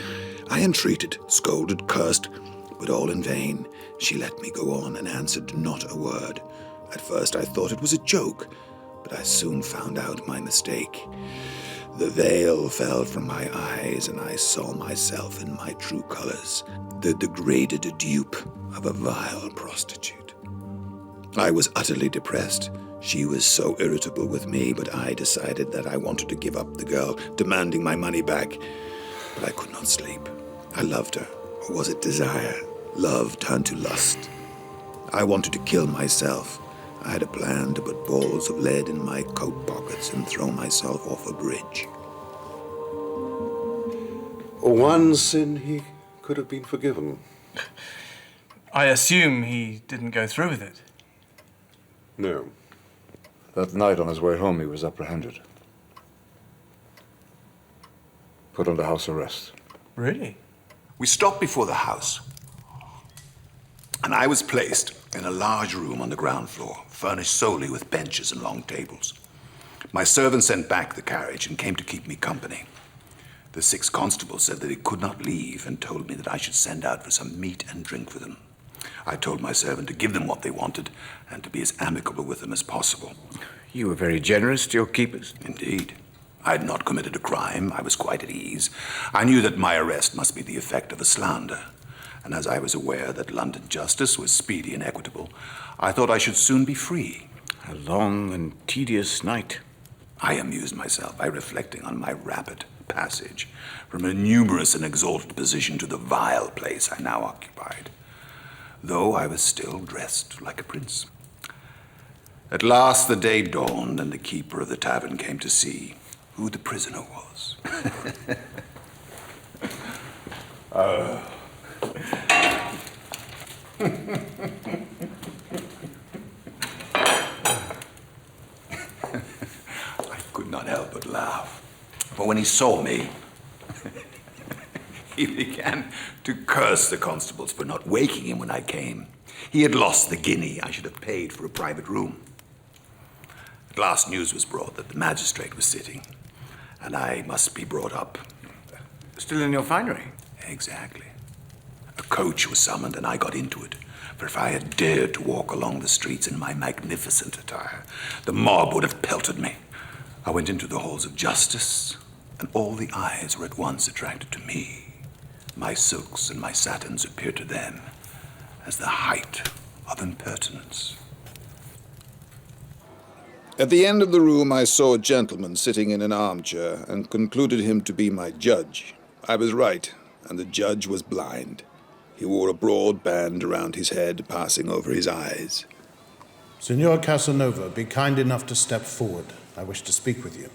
I entreated, scolded, cursed, but all in vain. She let me go on and answered not a word. At first I thought it was a joke, but I soon found out my mistake. The veil fell from my eyes, and I saw myself in my true colors, the degraded dupe of a vile prostitute. I was utterly depressed. She was so irritable with me, but I decided that I wanted to give up the girl, demanding my money back. But I could not sleep. I loved her, or was it desire? Love turned to lust. I wanted to kill myself. I had a plan to put balls of lead in my coat pockets and throw myself off a bridge. One sin he could have been forgiven. I assume he didn't go through with it. No. That night on his way home, he was apprehended. Put under house arrest. Really? We stopped before the house, and I was placed in a large room on the ground floor, furnished solely with benches and long tables. My servant sent back the carriage and came to keep me company. The 6 constables said that he could not leave and told me that I should send out for some meat and drink for them. I told my servant to give them what they wanted and to be as amicable with them as possible. You were very generous to your keepers. Indeed. I had not committed a crime. I was quite at ease. I knew that my arrest must be the effect of a slander. And as I was aware that London justice was speedy and equitable, I thought I should soon be free. A long and tedious night. I amused myself by reflecting on my rapid passage from a numerous and exalted position to the vile place I now occupied, though I was still dressed like a prince. At last the day dawned, and the keeper of the tavern came to see who the prisoner was. I could not help but laugh. But when he saw me, he began to curse the constables for not waking him when I came. He had lost the guinea I should have paid for a private room. At last news was brought that the magistrate was sitting, and I must be brought up. Still in your finery? Exactly. A coach was summoned, and I got into it. For if I had dared to walk along the streets in my magnificent attire, the mob would have pelted me. I went into the halls of justice, and all the eyes were at once attracted to me. My silks and my satins appeared to them as the height of impertinence. At the end of the room, I saw a gentleman sitting in an armchair and concluded him to be my judge. I was right, and the judge was blind. He wore a broad band around his head, passing over his eyes. Signor Casanova, be kind enough to step forward. I wish to speak with you.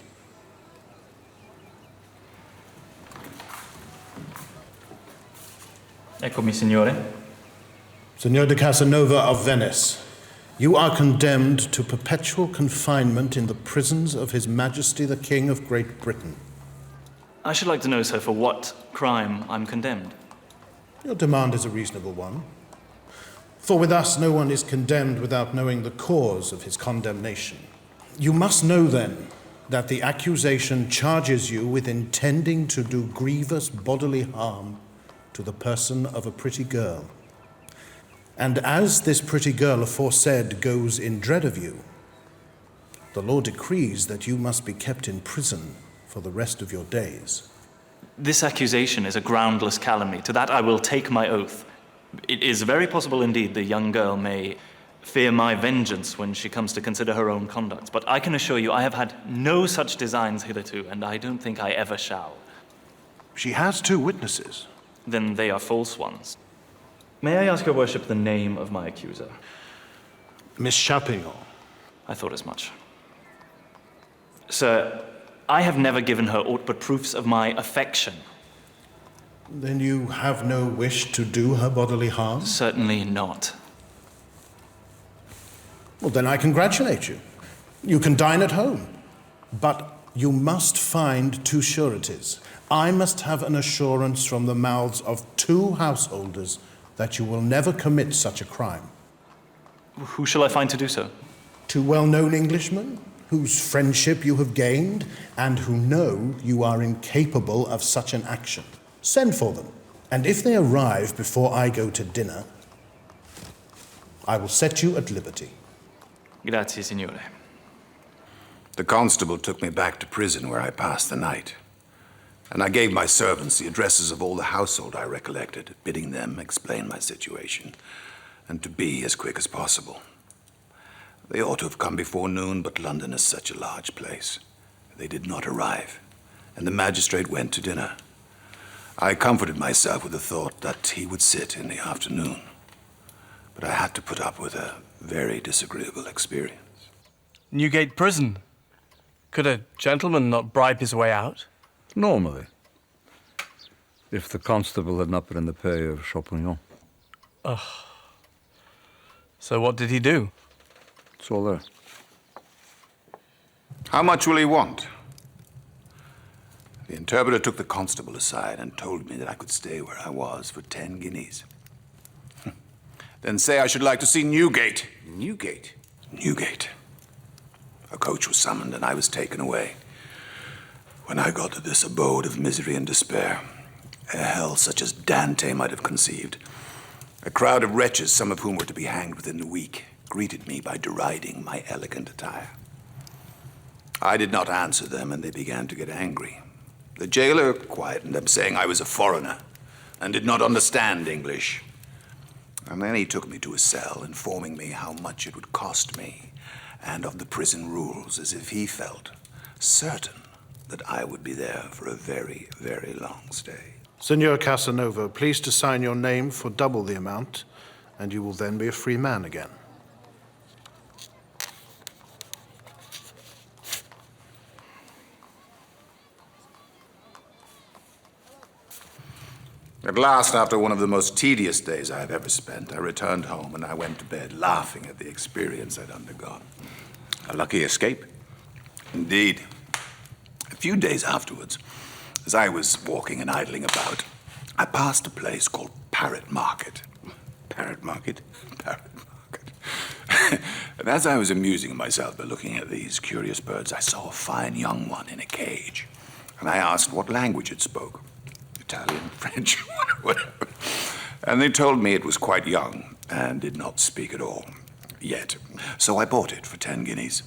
Eccomi, signore. Signor de Casanova of Venice, you are condemned to perpetual confinement in the prisons of His Majesty the King of Great Britain. I should like to know, sir, for what crime I'm condemned. Your demand is a reasonable one. For with us, no one is condemned without knowing the cause of his condemnation. You must know, then, that the accusation charges you with intending to do grievous bodily harm to the person of a pretty girl. And as this pretty girl aforesaid goes in dread of you, the law decrees that you must be kept in prison for the rest of your days. This accusation is a groundless calumny. To that I will take my oath. It is very possible indeed the young girl may fear my vengeance when she comes to consider her own conduct. But I can assure you I have had no such designs hitherto, and I don't think I ever shall. She has 2 witnesses. Then they are false ones. May I ask your worship the name of my accuser? Miss Chapignon. I thought as much. Sir, I have never given her aught but proofs of my affection. Then you have no wish to do her bodily harm? Certainly not. Well, then I congratulate you. You can dine at home. But you must find 2 sureties. I must have an assurance from the mouths of 2 householders that you will never commit such a crime. Who shall I find to do so? 2 well-known Englishmen, whose friendship you have gained, and who know you are incapable of such an action. Send for them, and if they arrive before I go to dinner, I will set you at liberty. Grazie, signore. The constable took me back to prison where I passed the night. And I gave my servants the addresses of all the household I recollected, bidding them explain my situation, and to be as quick as possible. They ought to have come before noon, but London is such a large place. They did not arrive, and the magistrate went to dinner. I comforted myself with the thought that he would sit in the afternoon, but I had to put up with a very disagreeable experience. Newgate Prison. Could a gentleman not bribe his way out? Normally. If the constable had not been in the pay of Chapignon. Ugh. So what did he do? It's all there. How much will he want? The interpreter took the constable aside and told me that I could stay where I was for 10 guineas. Then say I should like to see Newgate. Newgate? Newgate. A coach was summoned and I was taken away. When I got to this abode of misery and despair, a hell such as Dante might have conceived, a crowd of wretches, some of whom were to be hanged within the week, greeted me by deriding my elegant attire. I did not answer them, and they began to get angry. The jailer quietened them, saying I was a foreigner and did not understand English. And then he took me to a cell, informing me how much it would cost me and of the prison rules, as if he felt certain that I would be there for a very, very long stay. Signor Casanova, please to sign your name for double the amount, and you will then be a free man again. At last, after one of the most tedious days I have ever spent, I returned home and I went to bed laughing at the experience I'd undergone. A lucky escape. Indeed. A few days afterwards, as I was walking and idling about, I passed a place called Parrot Market. Parrot Market? Parrot Market. And as I was amusing myself by looking at these curious birds, I saw a fine young one in a cage. And I asked what language it spoke. Italian, French, whatever. And they told me it was quite young and did not speak at all, yet. So I bought it for 10 guineas.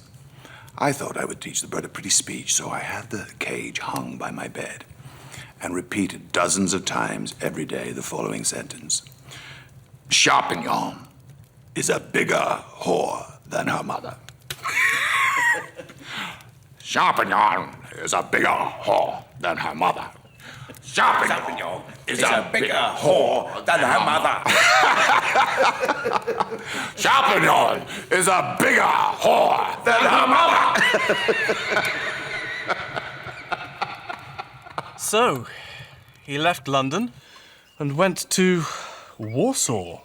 I thought I would teach the bird a pretty speech, so I had the cage hung by my bed and repeated dozens of times every day the following sentence. Chapignon is a bigger whore than her mother. Champignon is a bigger whore than her mother. Champignon is a bigger whore than her mother. Champignon is a bigger whore than her mother. So, he left London and went to Warsaw.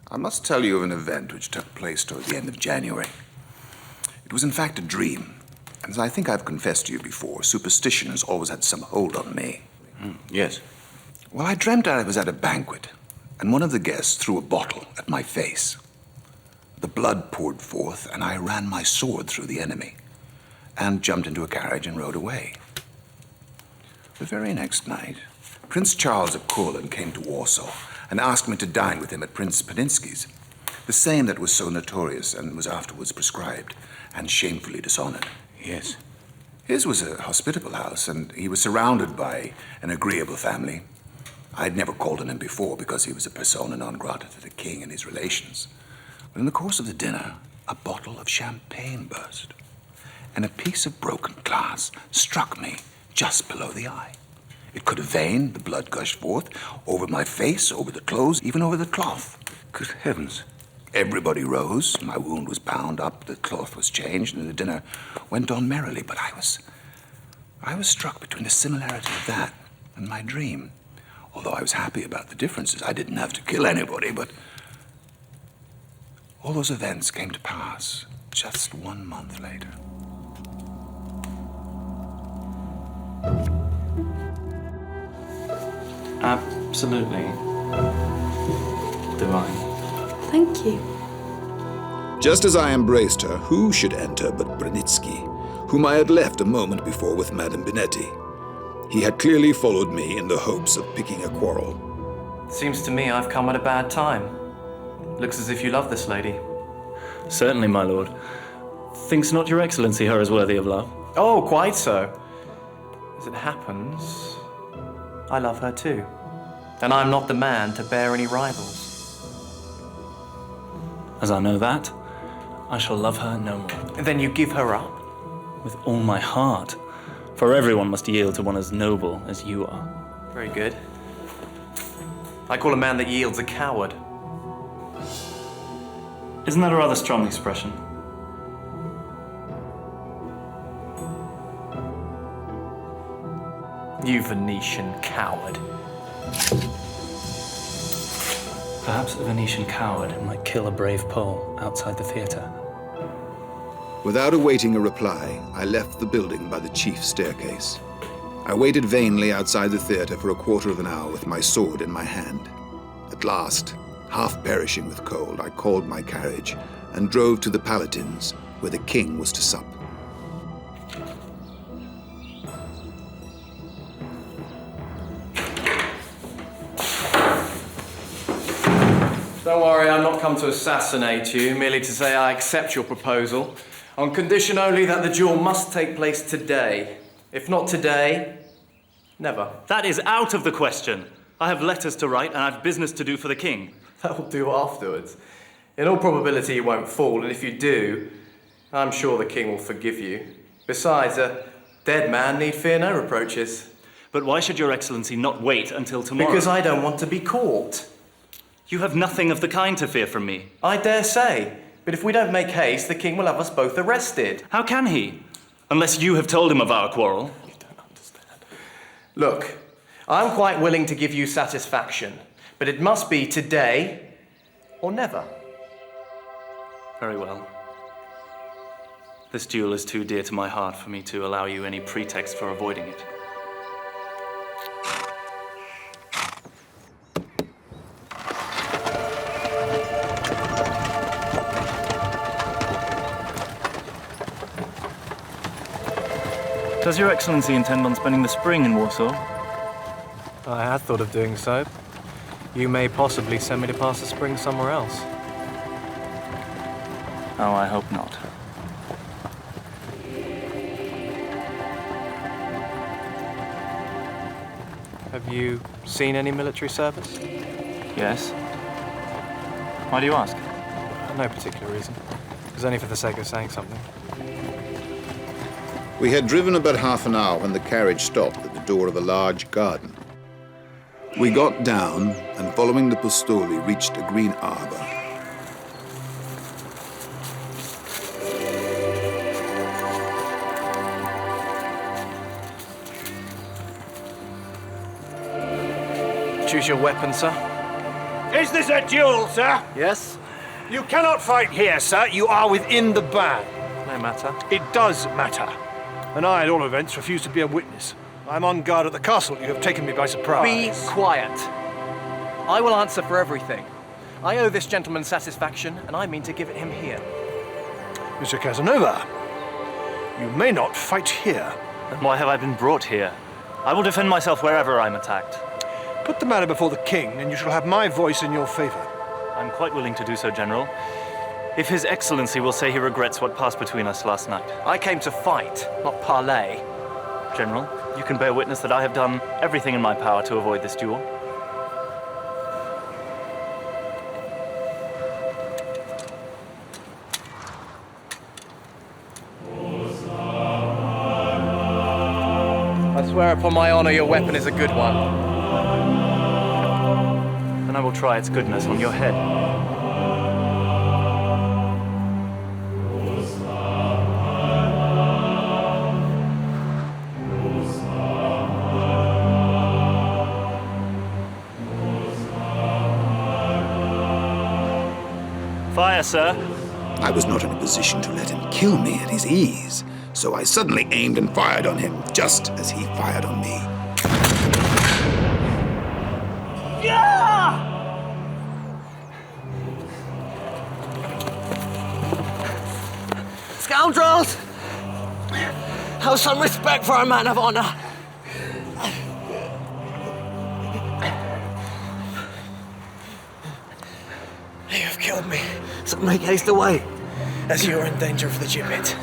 I must tell you of an event which took place toward the end of January. It was in fact a dream. And as I think I've confessed to you before, superstition has always had some hold on me. Yes. Well, I dreamt I was at a banquet, and one of the guests threw a bottle at my face. The blood poured forth, and I ran my sword through the enemy, and jumped into a carriage and rode away. The very next night, Prince Charles of Courland came to Warsaw and asked me to dine with him at Prince Paninsky's, the same that was so notorious and was afterwards proscribed and shamefully dishonored. Yes. His was a hospitable house, and he was surrounded by an agreeable family. I'd never called on him before because he was a persona non grata to the king and his relations. But in the course of the dinner, a bottle of champagne burst, and a piece of broken glass struck me just below the eye. It could have veined, the blood gushed forth, over my face, over the clothes, even over the cloth. Good heavens. Everybody rose, my wound was bound up, the cloth was changed, and the dinner went on merrily. But I was struck between the similarity of that and my dream. Although I was happy about the differences, I didn't have to kill anybody, but all those events came to pass just 1 month later. Absolutely divine. Thank you. Just as I embraced her, who should enter but Brunitsky, whom I had left a moment before with Madame Binetti. He had clearly followed me in the hopes of picking a quarrel. Seems to me I've come at a bad time. Looks as if you love this lady. Certainly, my lord. Thinks not your excellency her as worthy of love? Oh, quite so. As it happens, I love her too. And I'm not the man to bear any rivals. As I know that, I shall love her no more. Then you give her up? With all my heart. For everyone must yield to one as noble as you are. Very good. I call a man that yields a coward. Isn't that a rather strong expression? You Venetian coward. Perhaps a Venetian coward might kill a brave Pole outside the theatre. Without awaiting a reply, I left the building by the chief staircase. I waited vainly outside the theatre for a quarter of an hour with my sword in my hand. At last, half perishing with cold, I called my carriage and drove to the Palatines, where the king was to sup. Don't worry, I've not come to assassinate you, merely to say I accept your proposal, on condition only that the duel must take place today. If not today, never. That is out of the question. I have letters to write and I've business to do for the king. That will do afterwards. In all probability, you won't fall, and if you do, I'm sure the king will forgive you. Besides, a dead man need fear no reproaches. But why should your excellency not wait until tomorrow? Because I don't want to be caught. You have nothing of the kind to fear from me. I dare say. But if we don't make haste, the king will have us both arrested. How can he? Unless you have told him of our quarrel. You don't understand. Look, I'm quite willing to give you satisfaction, but it must be today or never. Very well. This duel is too dear to my heart for me to allow you any pretext for avoiding it. Does your excellency intend on spending the spring in Warsaw? I had thought of doing so. You may possibly send me to pass the spring somewhere else. Oh, I hope not. Have you seen any military service? Yes. Why do you ask? No particular reason. was only for the sake of saying something. We had driven about half an hour when the carriage stopped at the door of a large garden. We got down and, following the postoli, reached a green arbor. Choose your weapon, sir. Is this a duel, sir? Yes? You cannot fight here, sir. You are within the ban. No matter. It does matter. And I, at all events, refuse to be a witness. I'm on guard at the castle. You have taken me by surprise. Be quiet. I will answer for everything. I owe this gentleman satisfaction, and I mean to give it him here. Mr. Casanova, you may not fight here. Then why have I been brought here? I will defend myself wherever I'm attacked. Put the matter before the king, and you shall have my voice in your favor. I'm quite willing to do so, General. If His Excellency will say he regrets what passed between us last night. I came to fight, not parley. General, you can bear witness that I have done everything in my power to avoid this duel. I swear upon my honor your weapon is a good one. Then I will try its goodness on your head. Fire, sir. I was not in a position to let him kill me at his ease, so I suddenly aimed and fired on him, just as he fired on me. Scoundrels! Have some respect for a man of honor. You have killed me, so make haste away, as you are in danger of the gibbet.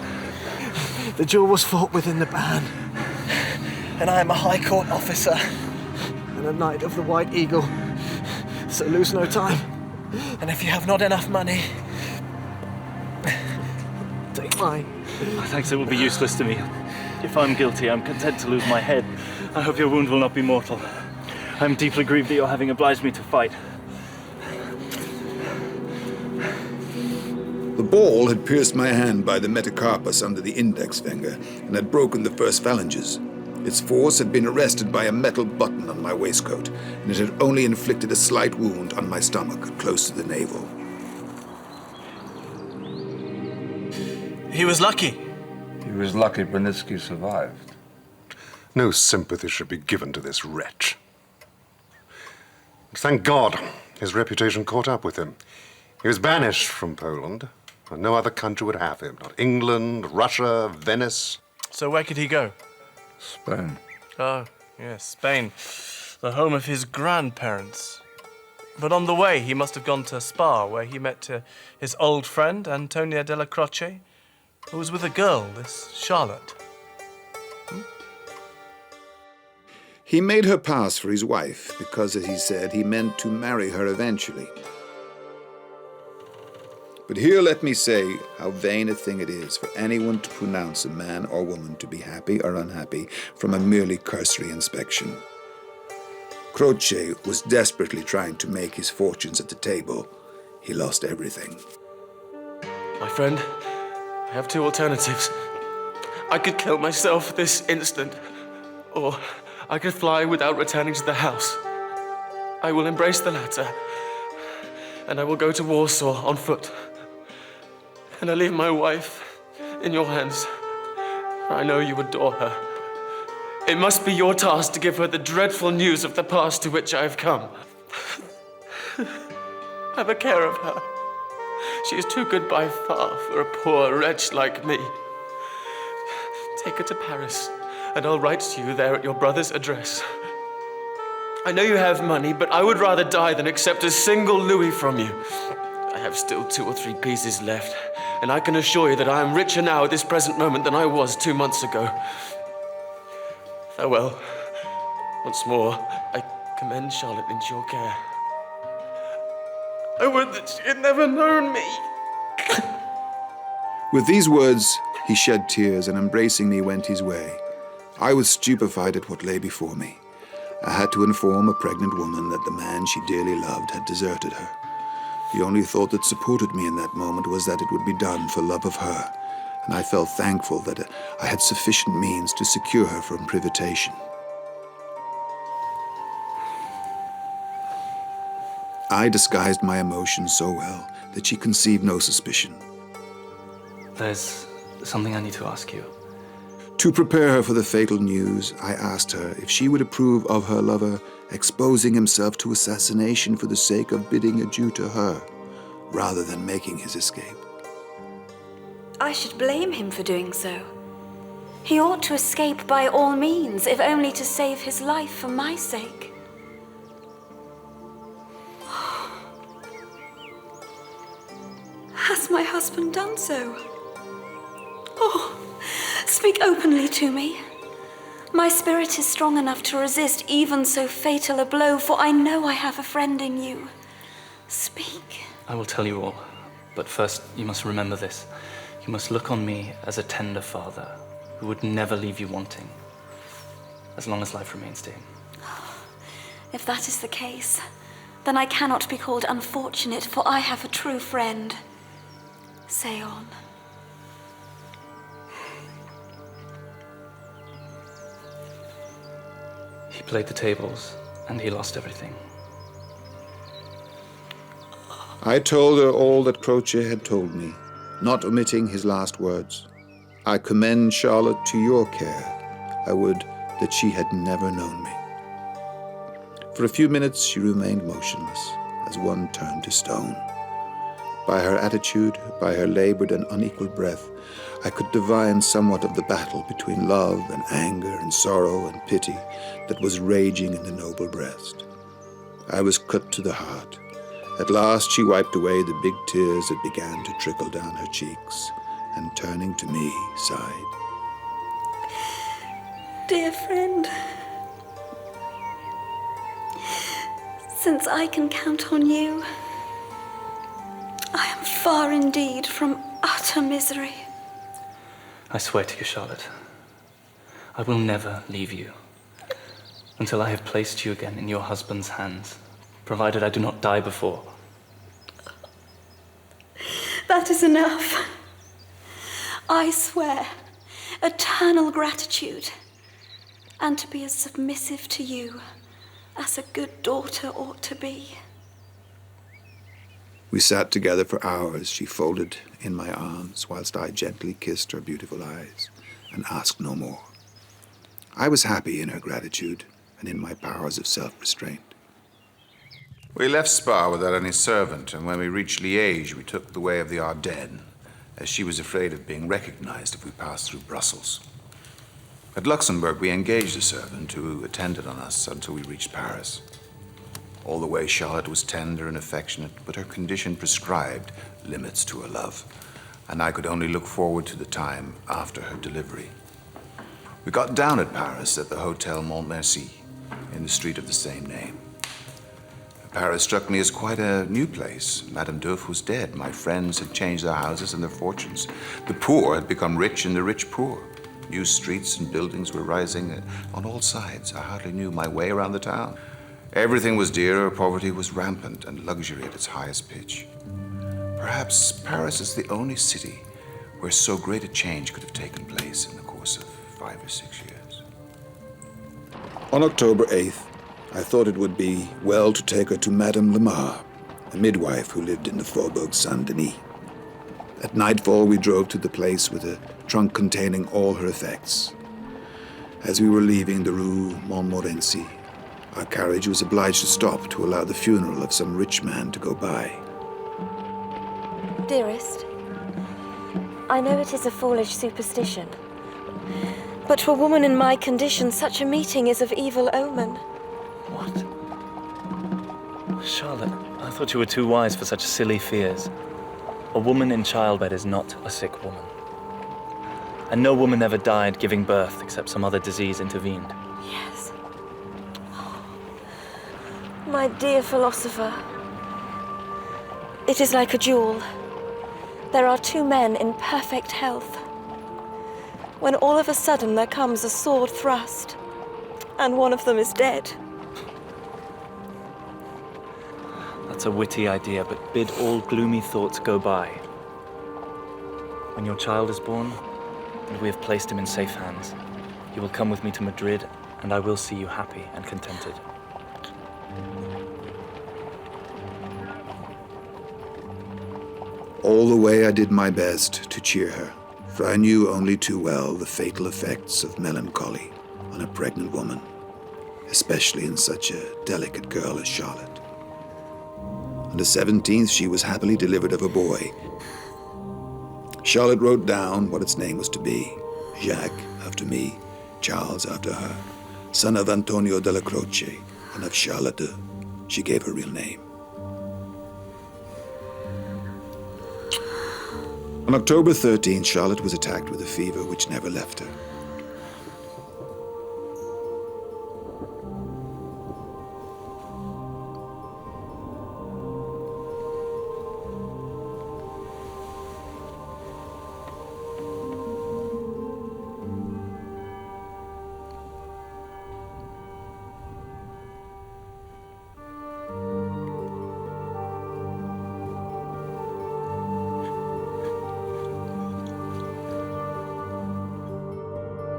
The duel was fought within the ban, and I am a High Court officer and a Knight of the White Eagle, so lose no time. And if you have not enough money, take mine. Thanks, it will be useless to me. If I'm guilty, I'm content to lose my head. I hope your wound will not be mortal. I'm deeply grieved that you're having obliged me to fight. The ball had pierced my hand by the metacarpus under the index finger and had broken the first phalanges. Its force had been arrested by a metal button on my waistcoat, and it had only inflicted a slight wound on my stomach, close to the navel. He was lucky. He was lucky Brunitsky survived. No sympathy should be given to this wretch. But thank God his reputation caught up with him. He was banished from Poland, and no other country would have him. Not England, Russia, Venice. So where could he go? Spain. Oh, yes, Spain. The home of his grandparents. But on the way, he must have gone to Spa, where he met his old friend, Antonia della Croce, who was with a girl, this Charlotte. He made her pass for his wife because, as he said, he meant to marry her eventually. But here let me say how vain a thing it is for anyone to pronounce a man or woman to be happy or unhappy from a merely cursory inspection. Croce was desperately trying to make his fortunes at the table. He lost everything. My friend, I have two alternatives. I could kill myself this instant, or I could fly without returning to the house. I will embrace the latter, and I will go to Warsaw on foot. And I leave my wife in your hands. I know you adore her. It must be your task to give her the dreadful news of the past to which I have come. Have a care of her. She is too good by far for a poor wretch like me. Take her to Paris, and I'll write to you there at your brother's address. I know you have money, but I would rather die than accept a single louis from you. I have still 2 or 3 pieces left, and I can assure you that I am richer now at this present moment than I was 2 months ago. Farewell. Once more, I commend Charlotte into your care. I would that she had never known me. With these words, he shed tears and embracing me went his way. I was stupefied at what lay before me. I had to inform a pregnant woman that the man she dearly loved had deserted her. The only thought that supported me in that moment was that it would be done for love of her, and I felt thankful that I had sufficient means to secure her from privation. I disguised my emotions so well that she conceived no suspicion. There's something I need to ask you. To prepare her for the fatal news, I asked her if she would approve of her lover exposing himself to assassination for the sake of bidding adieu to her, rather than making his escape. I should blame him for doing so. He ought to escape by all means, if only to save his life for my sake. Has my husband done so? Oh, speak openly to me. My spirit is strong enough to resist even so fatal a blow, for I know I have a friend in you. Speak. I will tell you all, but first you must remember this. You must look on me as a tender father who would never leave you wanting, as long as life remains to him. If that is the case, then I cannot be called unfortunate, for I have a true friend. Say on. He played the tables, and he lost everything. I told her all that Croce had told me, not omitting his last words. I commend Charlotte to your care. I would that she had never known me. For a few minutes she remained motionless, as one turned to stone. By her attitude, by her labored and unequal breath, I could divine somewhat of the battle between love and anger and sorrow and pity that was raging in the noble breast. I was cut to the heart. At last she wiped away the big tears that began to trickle down her cheeks, and turning to me, sighed. Dear friend, since I can count on you, I am far indeed from utter misery. I swear to you, Charlotte, I will never leave you until I have placed you again in your husband's hands, provided I do not die before. That is enough. I swear eternal gratitude, and to be as submissive to you as a good daughter ought to be. We sat together for hours, she folded in my arms, whilst I gently kissed her beautiful eyes and asked no more. I was happy in her gratitude and in my powers of self-restraint. We left Spa without any servant, and when we reached Liège, we took the way of the Ardennes, as she was afraid of being recognized if we passed through Brussels. At Luxembourg, we engaged a servant who attended on us until we reached Paris. All the way, Charlotte was tender and affectionate, but her condition prescribed limits to her love, and I could only look forward to the time after her delivery. We got down at Paris at the Hotel Montmorency, in the street of the same name. Paris struck me as quite a new place. Madame D'Oeuf was dead. My friends had changed their houses and their fortunes. The poor had become rich and the rich poor. New streets and buildings were rising on all sides. I hardly knew my way around the town. Everything was dearer, poverty was rampant, and luxury at its highest pitch. Perhaps Paris is the only city where so great a change could have taken place in the course of 5 or 6 years. On October 8th, I thought it would be well to take her to Madame Lemar, a midwife who lived in the Faubourg Saint-Denis. At nightfall, we drove to the place with a trunk containing all her effects. As we were leaving the Rue Montmorency, our carriage was obliged to stop to allow the funeral of some rich man to go by. Dearest, I know it is a foolish superstition, but for a woman in my condition, such a meeting is of evil omen. Charlotte, I thought you were too wise for such silly fears. A woman in childbed is not a sick woman. And no woman ever died giving birth except some other disease intervened. Yes. My dear philosopher, it is like a jewel. There are two men in perfect health, when all of a sudden there comes a sword thrust, and one of them is dead. That's a witty idea, but bid all gloomy thoughts go by. When your child is born, and we have placed him in safe hands, you will come with me to Madrid, and I will see you happy and contented. All the way I did my best to cheer her, for I knew only too well the fatal effects of melancholy on a pregnant woman, especially in such a delicate girl as Charlotte. On the 17th, she was happily delivered of a boy. Charlotte wrote down what its name was to be: Jacques after me, Charles after her, son of Antonio della Croce, and of Charlotte. She gave her real name. On October 13th, Charlotte was attacked with a fever which never left her.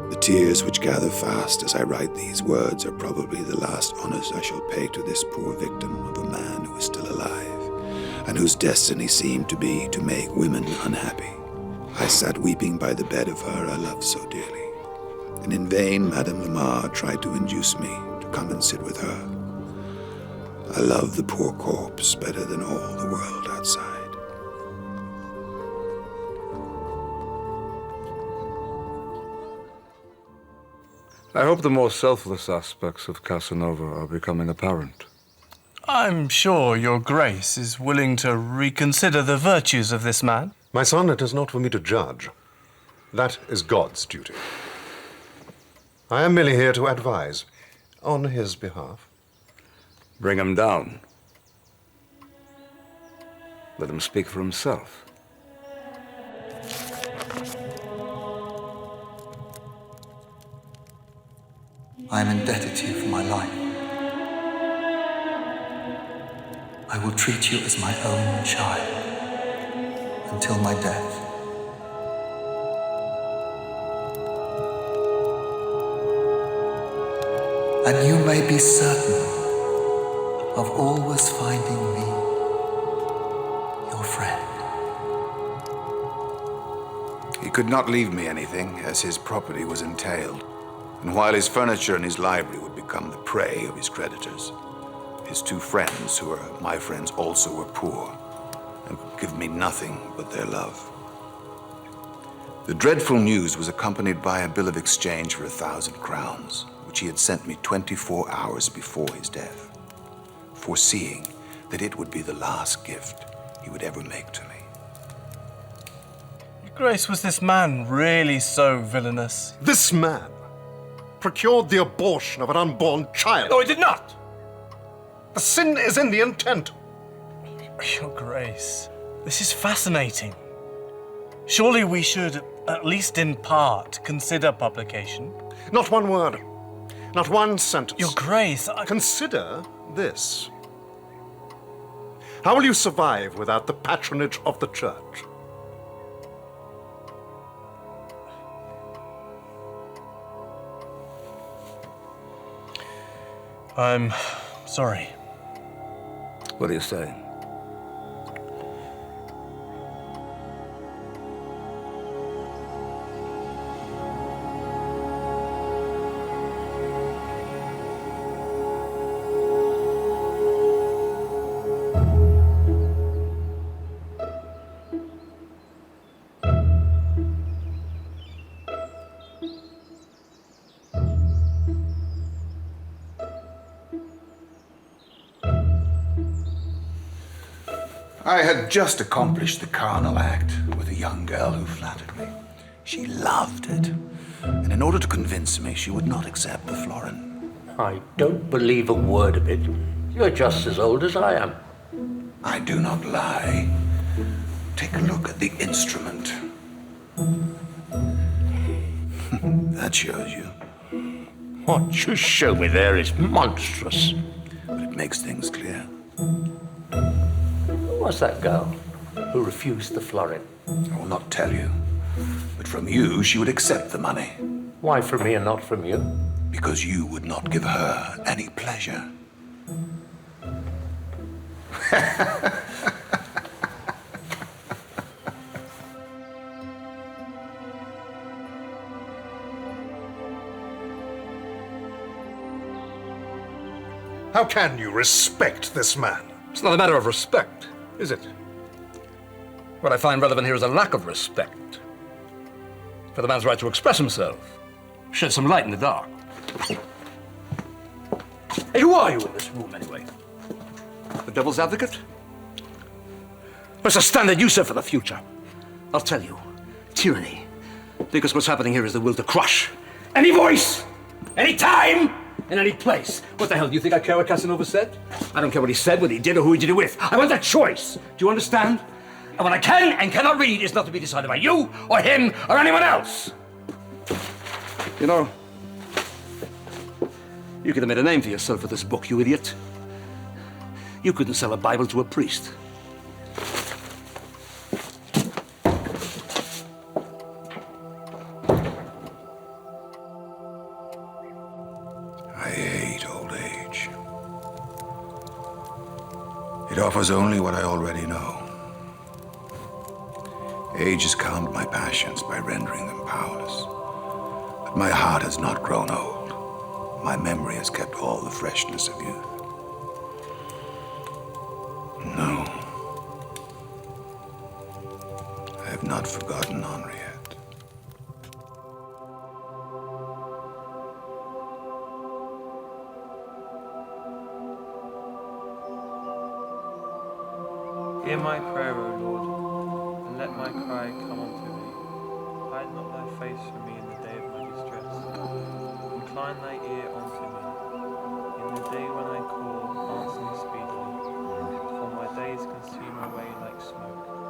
The tears which gather fast as I write these words are probably the last honors I shall pay to this poor victim of a man who is still alive, and whose destiny seemed to be to make women unhappy. I sat weeping by the bed of her I loved so dearly, and in vain Madame Lamar tried to induce me to come and sit with her. I loved the poor corpse better than all the world outside. I hope the more selfless aspects of Casanova are becoming apparent. I'm sure your grace is willing to reconsider the virtues of this man. My son, it is not for me to judge. That is God's duty. I am merely here to advise on his behalf. Bring him down. Let him speak for himself. I am indebted to you for my life. I will treat you as my own child until my death. And you may be certain of always finding me your friend. He could not leave me anything, as his property was entailed. And while his furniture and his library would become the prey of his creditors, his two friends, who were my friends, also were poor and could give me nothing but their love. The dreadful news was accompanied by a bill of exchange for 1,000 crowns, which he had sent me 24 hours before his death, foreseeing that it would be the last gift he would ever make to me. Your Grace, was this man really so villainous? This man procured the abortion of an unborn child. No, he did not. The sin is in the intent. Your Grace, this is fascinating. Surely we should, at least in part, consider publication. Not one word. Not one sentence. Your Grace, Consider this. How will you survive without the patronage of the Church? I'm sorry. What are you saying? I had just accomplished the carnal act with a young girl who flattered me. She loved it, and in order to convince me, she would not accept the florin. I don't believe a word of it. You're just as old as I am. I do not lie. Take a look at the instrument. That shows you. What you show me there is monstrous. But it makes things clear. Who was that girl who refused the florin? I will not tell you. But from you, she would accept the money. Why from me and not from you? Because you would not give her any pleasure. How can you respect this man? It's not a matter of respect, is it? What I find relevant here is a lack of respect for the man's right to express himself. Shed some light in the dark. Hey, who are you in this room, anyway? The devil's advocate? What's the standard you set for the future? I'll tell you. Tyranny. Because what's happening here is the will to crush any voice, any time, in any place. What the hell, do you think I care what Casanova said? I don't care what he said, what he did, or who he did it with. I want a choice. Do you understand? And what I can and cannot read is not to be decided by you, or him, or anyone else. You know, you could have made a name for yourself with this book, you idiot. You couldn't sell a Bible to a priest. I hate old age. It offers only what I already know. Age has calmed my passions by rendering them powerless. But my heart has not grown old. My memory has kept all the freshness of youth. No. I have not forgotten Henriette. Hear my prayer, O Lord, and let my cry come unto me. Hide not thy face from me in the day of my distress. Incline thy ear unto me. In the day when I call, answer me speedily. For my days consume away like smoke, and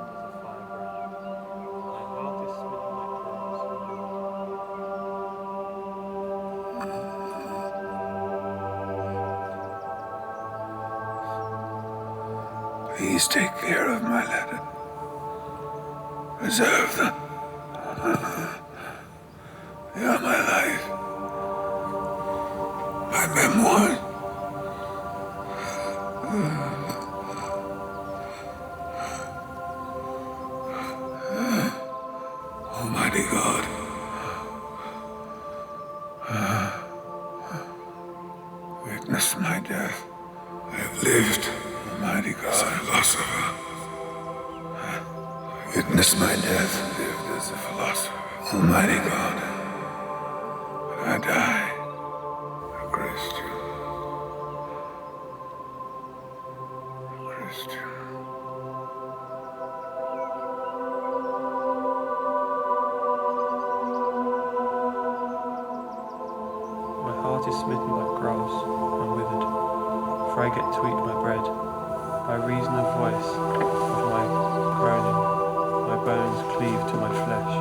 as a firebrand. My heart is smitten like brass. Please take care of my letter. Preserve them. They are my life. My memoirs. Almighty God. Witness my death. I have lived. Almighty God, as a philosopher. Witness my death, lived as a philosopher. Almighty God, when I die, a Christian. A Christian. My heart is smitten like grass and withered, for I get to eat my bread. By reason of voice of my groaning, my bones cleave to my flesh.